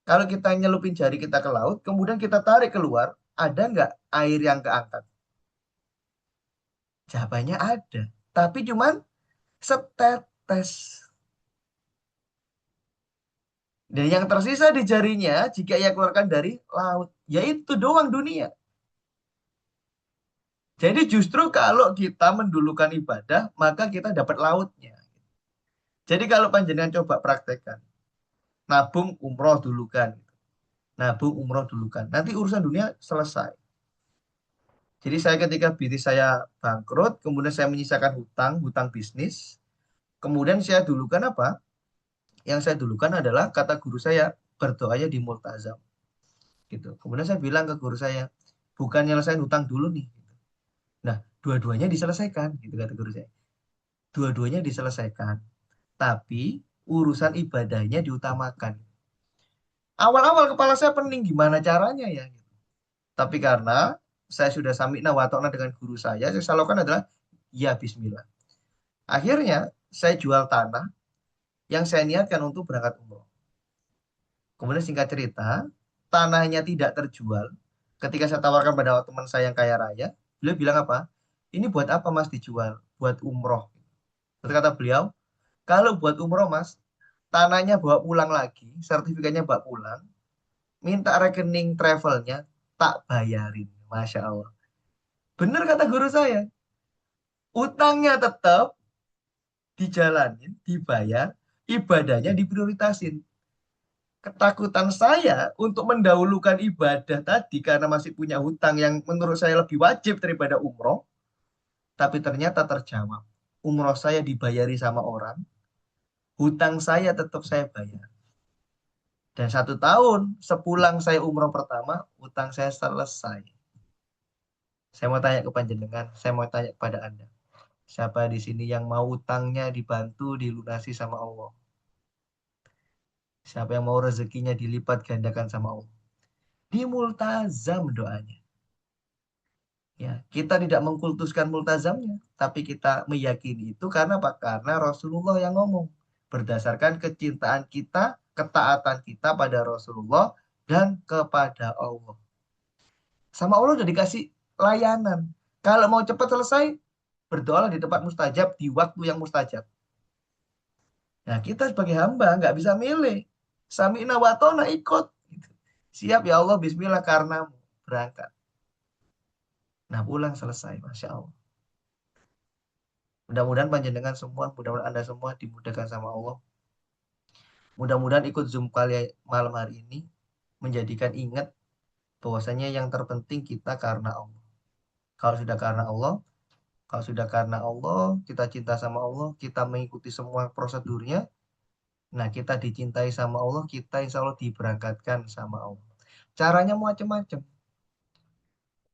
Kalau kita nyelupin jari kita ke laut, kemudian kita tarik keluar, ada nggak air yang keangkat? Jawabannya ada, tapi cuman setetes. Dan yang tersisa di jarinya jika ia keluarkan dari laut, yaitu doang dunia. Jadi justru kalau kita mendulukan ibadah, maka kita dapat lautnya. Jadi kalau panjenengan coba praktekkan, nabung umroh dulukan. Nabung umroh dulukan. Nanti urusan dunia selesai. Jadi saya ketika bisnis saya bangkrut, kemudian saya menyisakan hutang, hutang bisnis. Kemudian saya dulukan apa? Yang saya dulukan adalah kata guru saya, berdoanya di multazam. Gitu. Kemudian saya bilang ke guru saya, bukan nyelesain hutang dulu nih. Nah, dua-duanya diselesaikan, gitu kata guru saya. Dua-duanya diselesaikan, tapi urusan ibadahnya diutamakan. Awal-awal kepala saya pening gimana caranya ya. Tapi karena saya sudah sami'na wa ta'na dengan guru saya selalu lakukan adalah ya bismillah. Akhirnya saya jual tanah yang saya niatkan untuk berangkat umroh. Kemudian singkat cerita, tanahnya tidak terjual. Ketika saya tawarkan pada teman saya yang kaya raya, beliau bilang apa? Ini buat apa mas dijual? Buat umroh. Terus kata beliau, kalau buat umroh mas, tanahnya bawa pulang lagi, sertifikatnya bawa pulang, minta rekening travelnya, tak bayarin. Masya Allah. Bener kata guru saya. Utangnya tetap dijalanin, dibayar, ibadahnya diprioritasin. Ketakutan saya untuk mendahulukan ibadah tadi karena masih punya hutang yang menurut saya lebih wajib daripada umroh, tapi ternyata terjawab. Umroh saya dibayari sama orang, hutang saya tetap saya bayar. Dan 1 tahun sepulang saya umroh pertama, hutang saya selesai. Saya mau tanya ke panjenengan, saya mau tanya kepada Anda. Siapa di sini yang mau utangnya dibantu dilunasi sama Allah? Siapa yang mau rezekinya dilipat gandakan sama Allah? Di multazam doanya. Ya, kita tidak mengkultuskan multazamnya, tapi kita meyakini itu karena apa? Karena Rasulullah yang ngomong. Berdasarkan kecintaan kita, ketaatan kita pada Rasulullah dan kepada Allah. Sama Allah udah dikasih layanan. Kalau mau cepat selesai, berdoalah di tempat mustajab, di waktu yang mustajab. Nah, kita sebagai hamba nggak bisa milih. Sami'na wa ta'na ikut. Siap ya Allah, bismillah karenamu. Berangkat. Nah, pulang selesai. Masya Allah. Mudah-mudahan panjenengan semua, mudah-mudahan Anda semua dimudahkan sama Allah. Mudah-mudahan ikut Zoom kali malam hari ini menjadikan ingat bahwasanya yang terpenting kita karena Allah. Kalau sudah karena Allah, kalau sudah karena Allah, kita cinta sama Allah, kita mengikuti semua prosedurnya, nah kita dicintai sama Allah, kita insya Allah diberangkatkan sama Allah. Caranya macam-macam.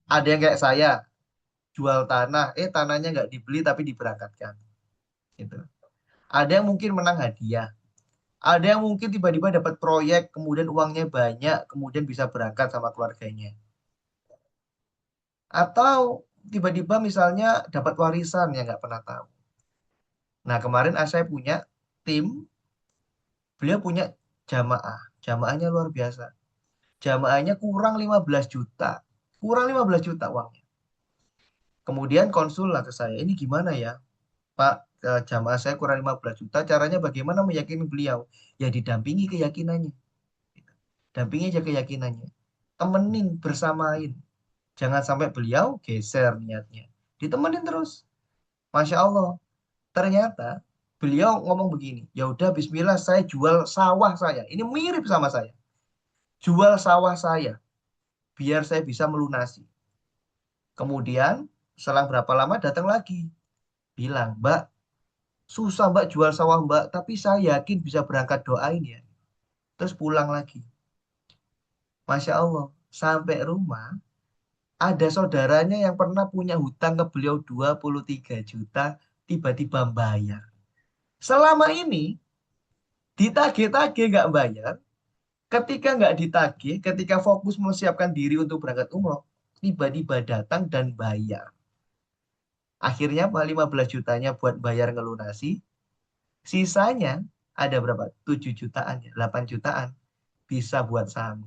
Ada yang kayak saya, jual tanah, tanahnya nggak dibeli tapi diberangkatkan. Gitu. Ada yang mungkin menang hadiah. Ada yang mungkin tiba-tiba dapat proyek, kemudian uangnya banyak, kemudian bisa berangkat sama keluarganya. Atau tiba-tiba misalnya dapat warisan yang nggak pernah tahu. Nah kemarin saya punya tim, beliau punya jamaah. Jamaahnya luar biasa. Jamaahnya kurang 15 juta. Kurang 15 juta uangnya. Kemudian konsul lah ke saya, ini gimana ya Pak, jamaah saya kurang 15 juta, caranya bagaimana meyakini beliau? Ya didampingi keyakinannya. Dampingi aja keyakinannya. Temenin, bersamain. Jangan sampai beliau geser niatnya. Ditemenin terus. Masya Allah. Ternyata beliau ngomong begini, ya udah Bismillah saya jual sawah saya. Ini mirip sama saya. Jual sawah saya biar saya bisa melunasi. Kemudian selang berapa lama datang lagi. Bilang, Mbak, susah Mbak jual sawah Mbak, tapi saya yakin bisa berangkat doain ya. Terus pulang lagi. Masya Allah, sampai rumah ada saudaranya yang pernah punya hutang ke beliau 23 juta, tiba-tiba bayar. Selama ini ditagih-tagih nggak bayar, ketika nggak ditagih, ketika fokus mempersiapkan diri untuk berangkat umroh, tiba-tiba datang dan bayar. Akhirnya apa? 15 jutanya buat bayar ngelunasi. Sisanya ada berapa? 7 jutaan ya, 8 jutaan bisa buat saham.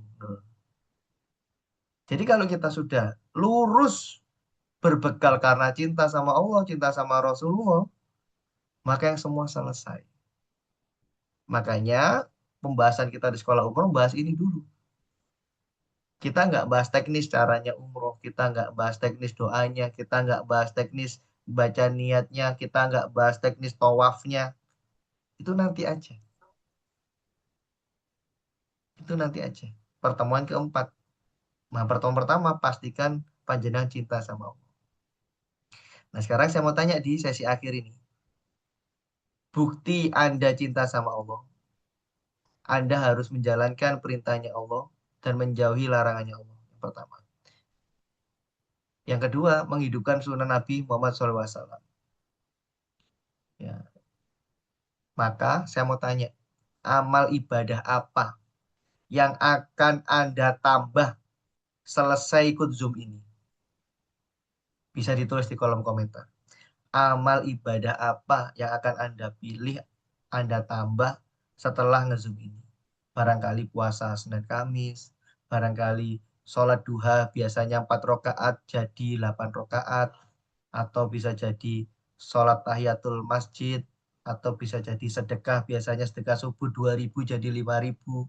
Jadi kalau kita sudah lurus berbekal karena cinta sama Allah, cinta sama Rasulullah, maka yang semua selesai. Makanya pembahasan kita di sekolah umroh bahas ini dulu. Kita nggak bahas teknis caranya umroh, kita nggak bahas teknis doanya, kita nggak bahas teknis baca niatnya, kita nggak bahas teknis tawafnya. Itu nanti aja. Itu nanti aja. Pertemuan keempat. Nah, pertemuan pertama pastikan panjenengan cinta sama Allah. Nah, sekarang saya mau tanya di sesi akhir ini. Bukti Anda cinta sama Allah. Anda harus menjalankan perintahnya Allah dan menjauhi larangannya Allah. Yang pertama. Yang kedua, menghidupkan sunnah Nabi Muhammad SAW. Ya. Maka saya mau tanya, amal ibadah apa yang akan Anda tambah selesai ikut Zoom ini? Bisa ditulis di kolom komentar. Amal ibadah apa yang akan Anda pilih, Anda tambah setelah nge-Zoom ini? Barangkali puasa Senin Kamis, barangkali sholat duha biasanya 4 rakaat jadi 8 rakaat, atau bisa jadi sholat tahiyatul masjid, atau bisa jadi sedekah, biasanya sedekah subuh 2.000 jadi 5.000,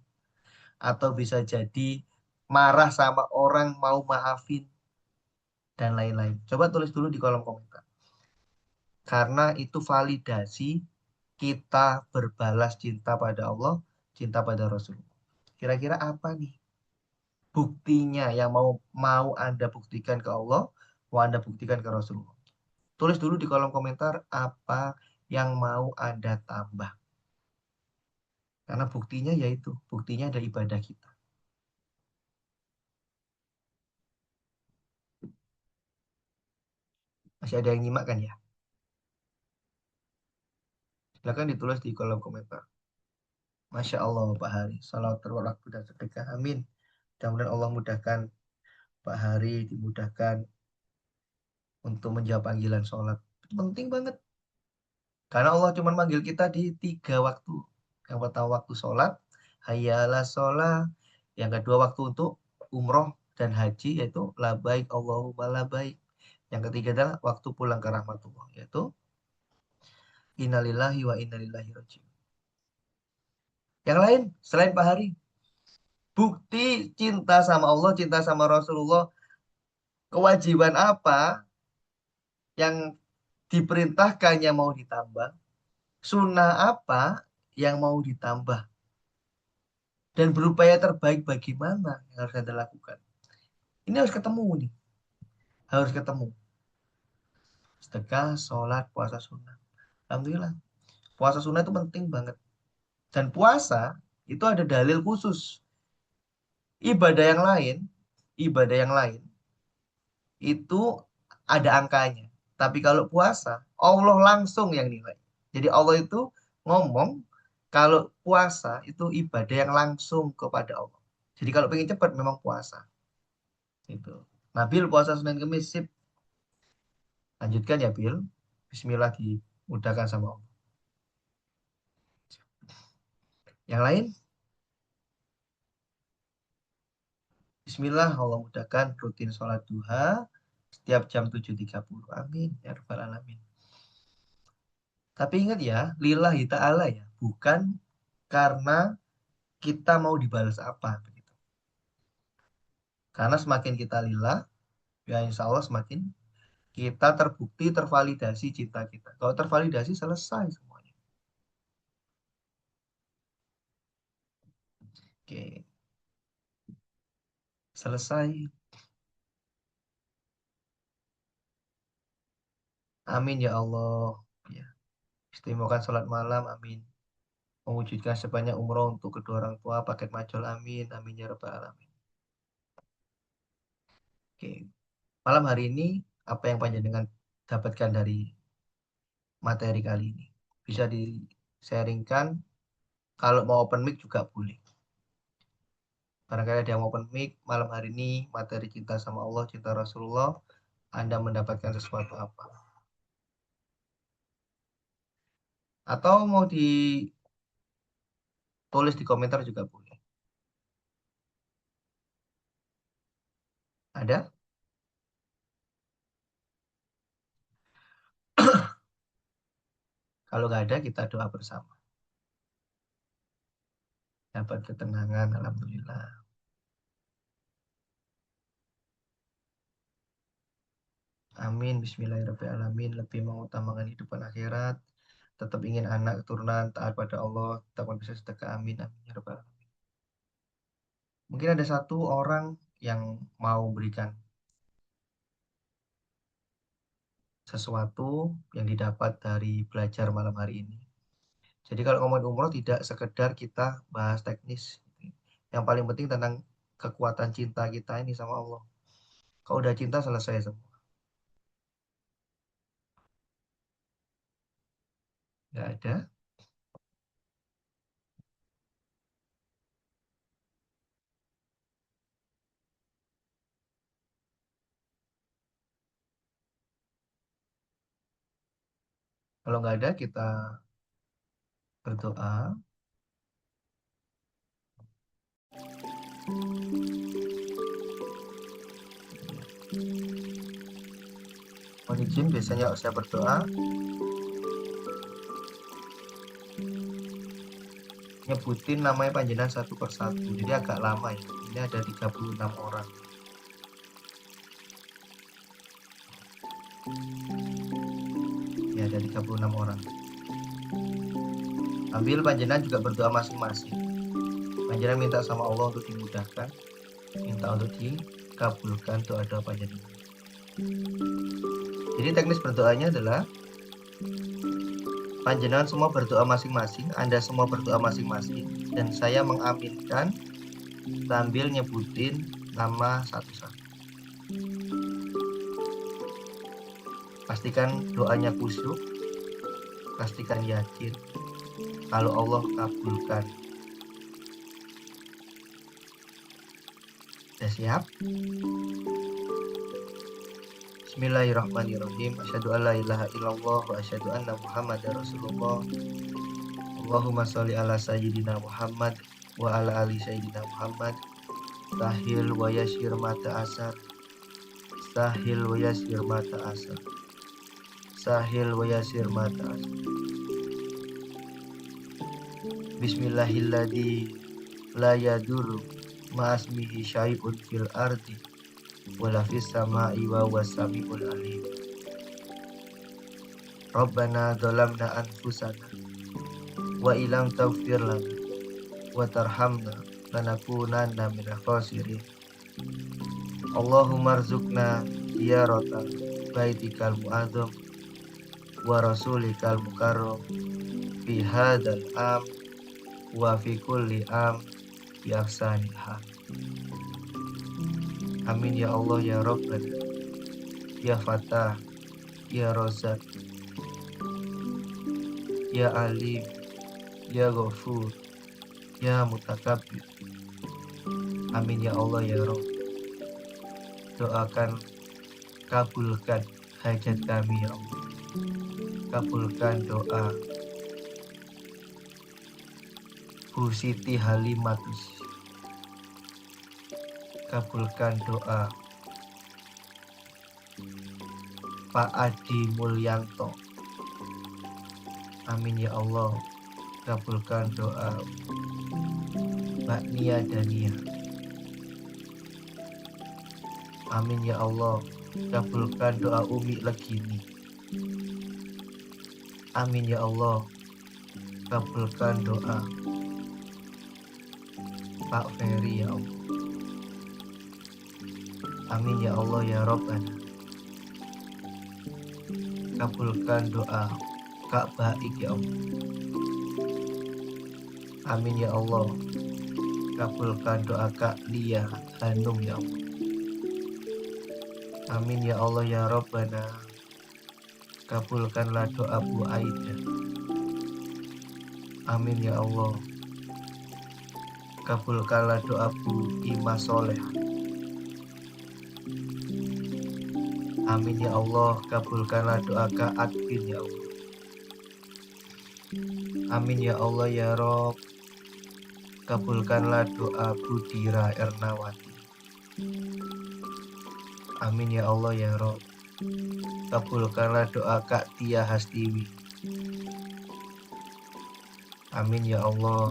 atau bisa jadi marah sama orang mau maafin, dan lain-lain. Coba tulis dulu di kolom komentar. Karena itu validasi kita berbalas cinta pada Allah, cinta pada Rasulullah. Kira-kira apa nih buktinya yang mau Anda buktikan ke Allah, mau Anda buktikan ke Rasulullah? Tulis dulu di kolom komentar apa yang mau Anda tambah. Karena buktinya yaitu, buktinya ada ibadah kita. Masih ada yang nyimak kan ya? Silahkan ditulis di kolom komentar. Masya Allah Pak Hari, salat terwaktu dan sedekah. Amin. Mudah-mudahan Allah mudahkan Pak Hari, dimudahkan untuk menjawab panggilan sholat. Itu penting banget. Karena Allah cuma manggil kita di 3 waktu. Yang pertama waktu sholat, hayyalah sholat. Yang kedua waktu untuk umroh dan haji, yaitu labaik Allahumma labaik. Yang ketiga adalah waktu pulang ke rahmatullah, yaitu innalillahi wa innalillahi rajiun. Yang lain, selain Pak Hari, bukti cinta sama Allah, cinta sama Rasulullah, kewajiban apa yang diperintahkannya mau ditambah, sunnah apa yang mau ditambah, dan berupaya terbaik bagaimana yang harus Anda lakukan. Ini harus ketemu nih, harus ketemu. Sedekah, sholat, puasa sunnah. Alhamdulillah, puasa sunnah itu penting banget. Dan puasa itu ada dalil khusus. Ibadah yang lain, ibadah yang lain itu ada angkanya. Tapi kalau puasa, Allah langsung yang nilai. Jadi Allah itu ngomong kalau puasa itu ibadah yang langsung kepada Allah. Jadi kalau pengen cepat memang puasa. Itu. Nah, Bil puasa Senin Kemis sip. Lanjutkan ya, Bil. Bismillah dimudahkan sama Allah. Yang lain, Bismillah Allah mudahkan rutin sholat duha setiap jam 7.30. Amin ya rabbal alamin. Tapi ingat ya, lillahi ta'ala ya, bukan karena kita mau dibalas apa begitu. Karena semakin kita lillah, ya insya Allah semakin kita terbukti tervalidasi cinta kita. Kalau tervalidasi selesai semuanya. Oke, selesai. Amin ya Allah. Ya, istimewakan sholat malam. Amin. Mewujudkan sebanyak umroh untuk kedua orang tua, paket majul. Amin. Amin ya rabbal alamin. Oke, malam hari ini apa yang panjenengan dapatkan dari materi kali ini? Bisa di-sharingkan. Kalau mau open mic juga boleh. Barangkali ada yang open mic malam hari ini, materi cinta sama Allah, cinta Rasulullah, Anda mendapatkan sesuatu apa? Atau mau ditulis di komentar juga boleh. Ada? Kalau nggak ada, kita doa bersama. Dapat ketenangan, alhamdulillah. Amin, bismillahirrahmanirrahim. Lebih mengutamakan hidup dan akhirat. Tetap ingin anak keturunan taat pada Allah, tetap bisa sedekah. Amin, amin ya rabbal alamin. Mungkin ada satu orang yang mau berikan sesuatu yang didapat dari belajar malam hari ini. Jadi kalau ngomongin umroh tidak sekedar kita bahas teknis. Yang paling penting tentang kekuatan cinta kita ini sama Allah. Kalau udah cinta selesai semua. Nggak ada. Kalau nggak ada kita berdoa. Mohon izin biasanya saya berdoa nyebutin namanya panjenengan satu persatu. Jadi agak lama ya. Ini ada 36 orang. Ya, ada 36 orang. Ambil panjenengan juga berdoa masing-masing. Panjenengan minta sama Allah untuk dimudahkan, minta untuk dikabulkan doa-doa panjenengan. Jadi teknis berdoanya adalah panjenengan semua berdoa masing-masing, Anda semua berdoa masing-masing, dan saya mengaminkan sambil nyebutin nama satu-satu. Pastikan doanya khusyuk, pastikan yakin kalau Allah kabulkan. Sudah siap? Bismillahirrahmanirrahim. Asyhadu an la ilaha illallah wa asyhadu anna Muhammadar Rasulullah. Allahumma sholli ala sayyidina Muhammad wa ala ali sayyidina Muhammad. Sahil wa yasir mata asar. Sahil wa yasir mata asar. Sahil wa yasir mata asar. Bismillahilladzi la yadurru ma'asmihi syai'un fil ardi wala fis sama'i wa huwas samiul alim. Rabbana dzalamna anfusana wa illam taghfir lana wa tarhamna lanakunanna minal khasirin. Allahumma rzuqna ziyarata baitikal mu'azzam wa rasulikal mukarram fi hadzal am wa fi kulli am bi ahsanil hal. Amin ya Allah ya Rabbana ya Fatah ya Razak ya Alim ya Ghafur ya Mutakabbir. Amin ya Allah ya Rabb. Doakan, kabulkan hajat kami ya Allah. Kabulkan doa Bu Siti Halimatus. Kabulkan doa Pak Adi Mulyanto. Amin ya Allah. Kabulkan doa Mbak Nia Dania. Amin ya Allah. Kabulkan doa Umi Legini. Amin ya Allah. Kabulkan doa Pak Ferry ya Allah. Amin ya Allah ya Rabbana. Kabulkan doa Kak Baik ya Allah. Amin ya Allah. Kabulkan doa Kak Lia Hanum ya Allah. Amin ya Allah ya Rabbana. Kabulkanlah doa Bu Aida. Amin ya Allah. kabulkanlah doaku Ima Soleh. Amin ya Allah, kabulkanlah doa Kak Akvin ya Allah. Amin ya Allah ya Rob, kabulkanlah doa Budira Ernawati. Amin ya Allah ya Rob, kabulkanlah doa Kak Tia Hastiwi. Amin ya Allah,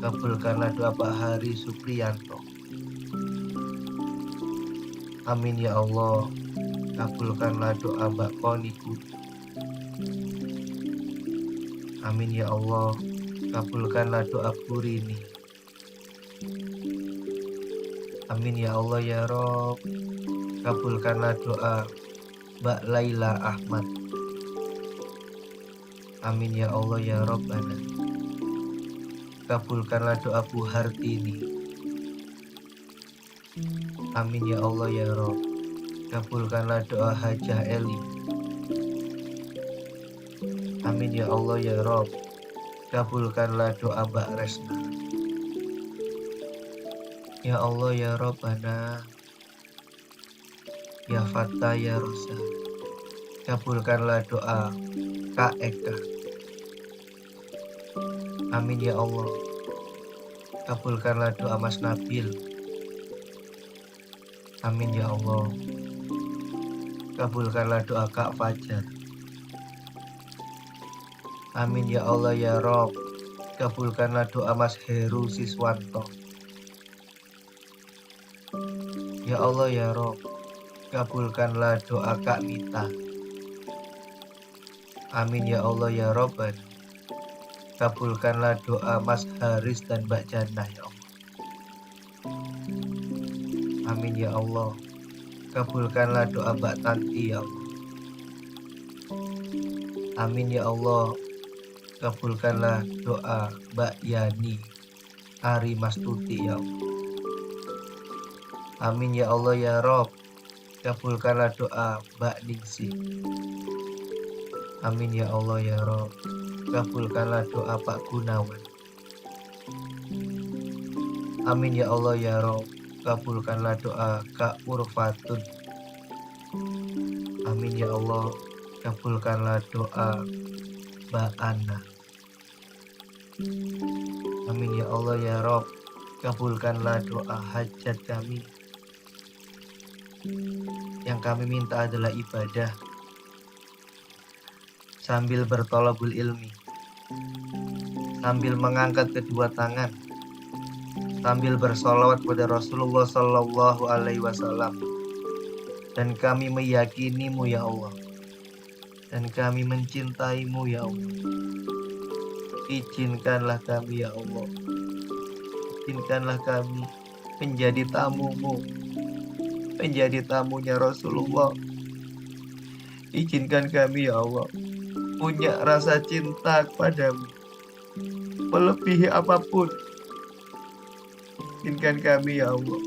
kabulkanlah doa Pak Hari Supriyanto. Amin ya Allah, kabulkanlah doa Mbak Koniku. Amin ya Allah, kabulkanlah doa Purini. Amin ya Allah ya Rob, kabulkanlah doa Mbak Laila Ahmad. Amin ya Allah ya Rabbana, kabulkanlah doa Bu Hartini. Amin ya Allah ya Rob, kabulkanlah doa Hajah Eli. Amin ya Allah ya Rob, kabulkanlah doa Mbak Resna. Ya Allah ya Rabbana, ya Fattah ya Rosa, kabulkanlah doa Kak Eka. Amin ya Allah, kabulkanlah doa Mas Nabil. Amin ya Allah, kabulkanlah doa Kak Fajar. Amin ya Allah ya Rob, kabulkanlah doa Mas Heru Siswanto. Ya Allah ya Rob, kabulkanlah doa Kak Mita. Amin ya Allah ya Robban, kabulkanlah doa Mas Haris dan Mbak Jannah ya Allah. Amin ya Allah, kabulkanlah doa Mbak Tanti ya Allah. Amin ya Allah, kabulkanlah doa Mbak Yani Ari Mastuti ya Allah. Amin ya Allah ya Rob, kabulkanlah doa Mbak Ningsih. Amin ya Allah ya Rob, kabulkanlah doa Pak Gunawan. Amin ya Allah ya Rob, kabulkanlah doa Kak Urfatun. Amin ya Allah, kabulkanlah doa Mbak Ana. Amin ya Allah ya Rob, kabulkanlah doa hajat kami. Yang kami minta adalah ibadah sambil bertolabul ilmi, sambil mengangkat kedua tangan, sambil bersolawat kepada Rasulullah Sallallahu Alaihi Wasallam. Dan kami meyakinimu ya Allah, dan kami mencintaimu ya Allah. Izinkanlah kami ya Allah, izinkanlah kami menjadi tamumu, menjadi tamunya Rasulullah. Izinkan kami ya Allah punya rasa cinta kepadamu melebihi apapun. Izinkan kami ya Allah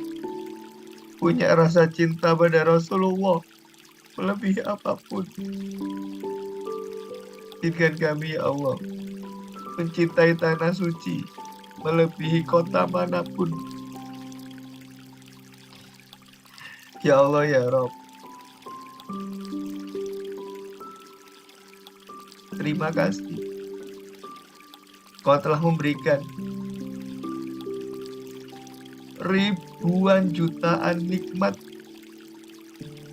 punya rasa cinta pada Rasulullah melebihi apapun. Izinkan kami ya Allah mencintai tanah suci melebihi kota manapun. Ya Allah ya Rob, terima kasih Kau telah memberikan ribuan jutaan nikmat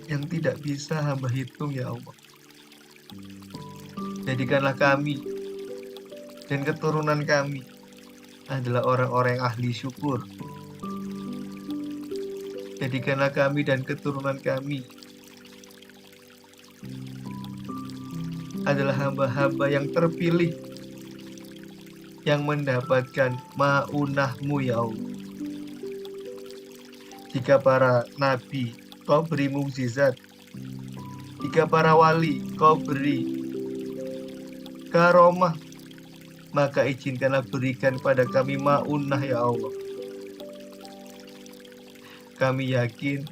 yang tidak bisa hamba hitung ya Allah. Jadikanlah kami dan keturunan kami adalah orang-orang yang ahli syukur. Jadikanlah kami dan keturunan kami adalah hamba-hamba yang terpilih yang mendapatkan ma'unahmu ya Allah. Jika para nabi Kau beri mukjizat, jika para wali Kau beri karomah, maka izinkanlah berikan pada kami ma'unah ya Allah. Kami yakin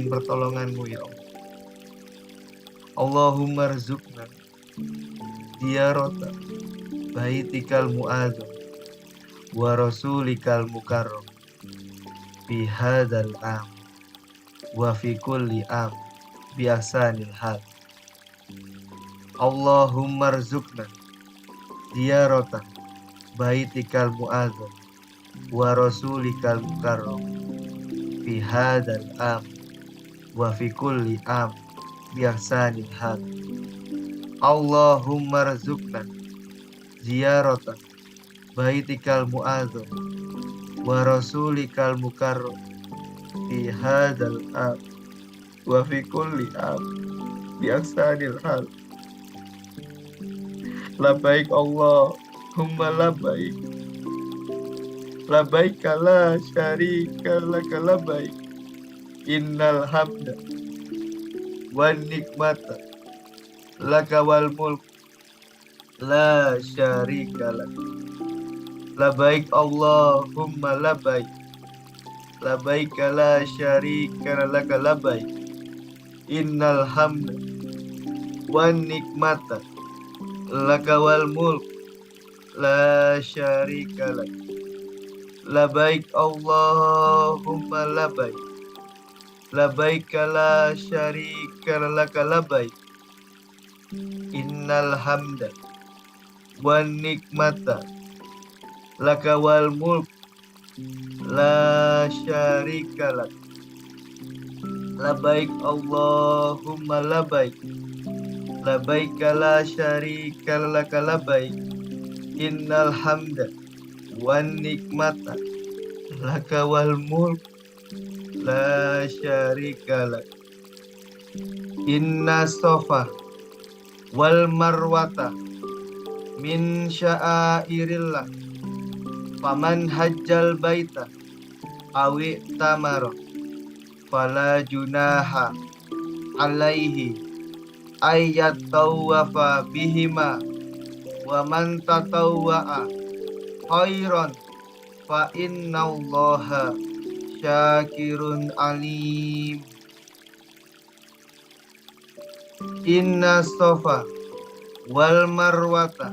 pertolonganmu ya Allah. Allahumma rzuqna ziyarata baitikal mu'adzam wa rasulikal mukarram fi hadzal am wa fi kulli am bi ahsanil hal. Allahumma rzuqna ziyarata baitikal mu'azzam wa rasulikal mukarram fi hadzal am wa fi kulli am bi ahsanil hal. Allahumma rzuqna ziyarata baitikal mu'azzam wa rasulikal mukarram fi hadzal am wa fi kulli am bi ahsanil hal. Labbaik Allahumma labbaik, labbaik la syarika laka labbaik, innal hamda wan nikmata laka wal mulk la syarika lak. Labbaik Allahumma labbaik, labbaik la syarika laka labbaik, innal hamda wan nikmata laka wal mulk la syarika lak. Labbaik Allahumma labbaik, labbaik la syarika laka labbaik, innal hamda wan nikmata laka wal mulk la syarika lak. Labbaik Allahumma labbaik, labbaik la syarika laka labbaik, innal hamda wan nikmata laka wal mulk la syarika lak. Inna safa wal marwata min sya'airillah, faman hajjal baita awi tamara fala junaha alaihi ayat tawafa bihima, wa man tatawwa'a khairan fa innallaha syakirun alim. Inna safa wal marwata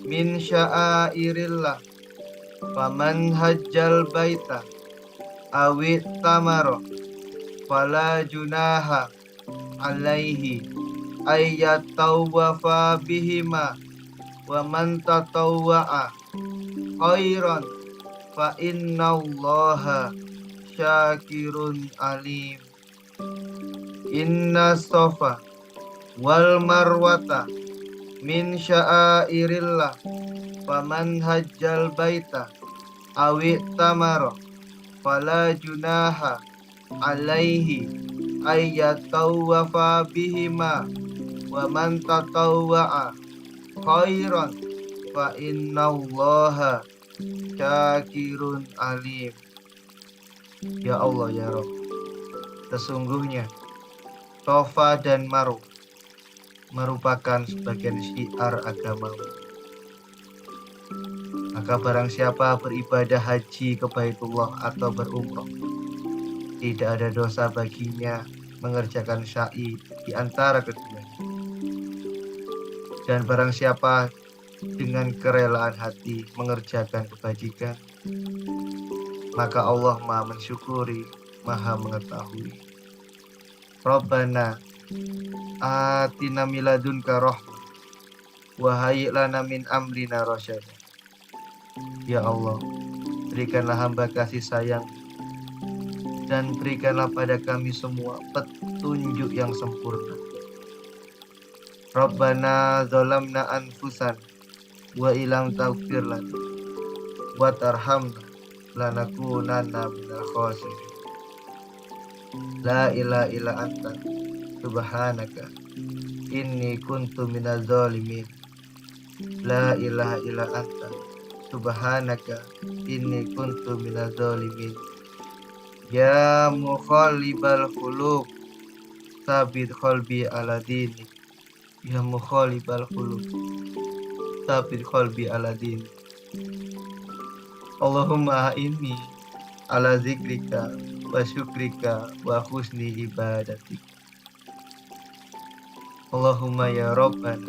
min sya'airillah, faman hajjal baita awi tamara fala junaha alaihi ayat tawafa bihima, wa man tatawwa'a khairan fa innallaha syakirun alim. Inna safa wal marwata min sya'airillah, faman hajjal baita awi tamara fala junaha alaihi ayat tawafa bihima, wa man tatawwa'a khairan fa innallaha syakirun alim. Ya Allah ya Rabb, sesungguhnya Safa dan Marwah merupakan sebagian syiar agamamu. Maka barang siapa beribadah haji ke Baitullah atau berumrah, tidak ada dosa baginya mengerjakan sa'i di antara keduanya. Dan barang siapa dengan kerelaan hati mengerjakan kebajikan, maka Allah Maha mensyukuri, Maha mengetahui. Rabbana atina miladunka rahmah wa hayyi' lana min amrina rasyada. Ya Allah, berikanlah hamba kasih sayang dan berikanlah pada kami semua petunjuk yang sempurna. Rabbana zalamna anfusan wa ilam taghfir lana wa tarhamna lanakunanna minal khasirin. La ilaha illa anta subhanaka inni kuntu minaz zalimin. La ilaha illa anta subhanaka inni kuntu minaz zalimin. Ya mukhallibal qulub sabit qalbi ala dinik. Ya mukhalibal qulub sabit qalbi ala dinik. Allahumma inni ala zikrika wa syukrika wa husni ibadatik. Allahumma ya Rabbana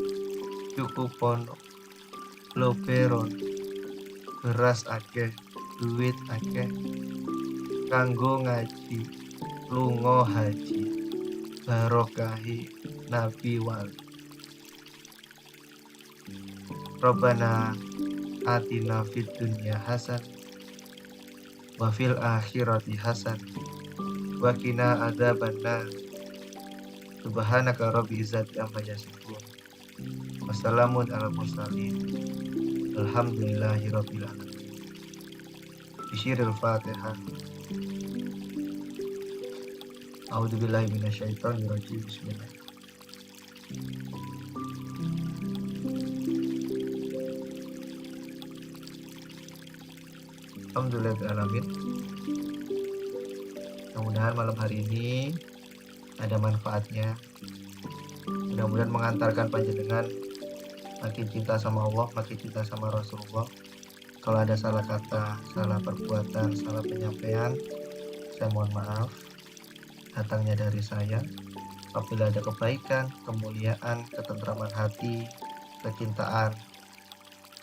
cukupono loperon beras akeh, duit akeh, kanggo ngaji, lunga haji, barokahi nabi wali. Rabbana atina fid dunya hasan wa fil akhirati hasan wa qina adzabannar. Subhanaka rabbi izzati amma yasifun. Wassalamun ala mursalin. Alhamdulillahi rabbil alamin. Bisyiril Fatihah. A'udzubillahi minasyaitonirrajim. Bismillah. Alhamdulillahirabbil alamin. Mudah-mudahan malam hari ini ada manfaatnya. Mudah-mudahan mengantarkan panjenengan makin cinta sama Allah, makin cinta sama Rasulullah. Kalau ada salah kata, salah perbuatan, salah penyampaian, saya mohon maaf. Datangnya dari saya. Apabila ada kebaikan, kemuliaan, ketentraman hati, kecintaan,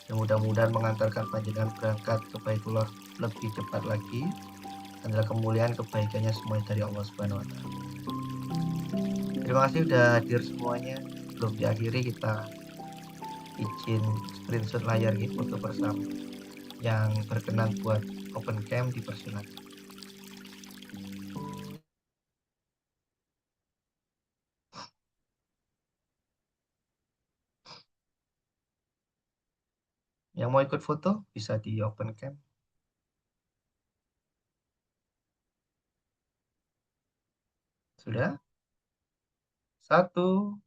yang mudah-mudahan mengantarkan panjenengan berangkat ke Baitullah lebih cepat lagi, adalah kemuliaan kebaikannya semua dari Allah Subhanahu wa taala. Terima kasih sudah hadir semuanya. Belum diakhiri, kita izin screenshot layar gitu foto bersama. Yang berkenan buat open cam dipersilakan. Yang mau ikut foto bisa di open cam. Sudah? 1,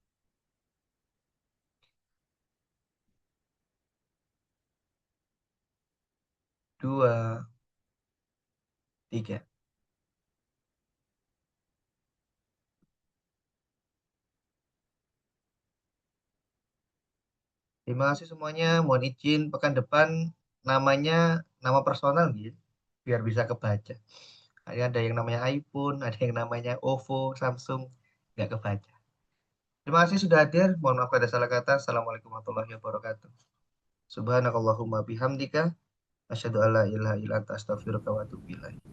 2, 3. Terima kasih semuanya. Mohon izin pekan depan namanya nama personal gitu, biar bisa kebaca. Ada yang namanya iPhone, ada yang namanya OVO, Samsung, nggak kebaca. Terima kasih sudah hadir. Mohon maaf ada salah kata. Assalamualaikum warahmatullahi wabarakatuh. Subhanakallahumma bihamdika asyhadu alla ilaha illa anta astaghfiruka wa atubu ilaik.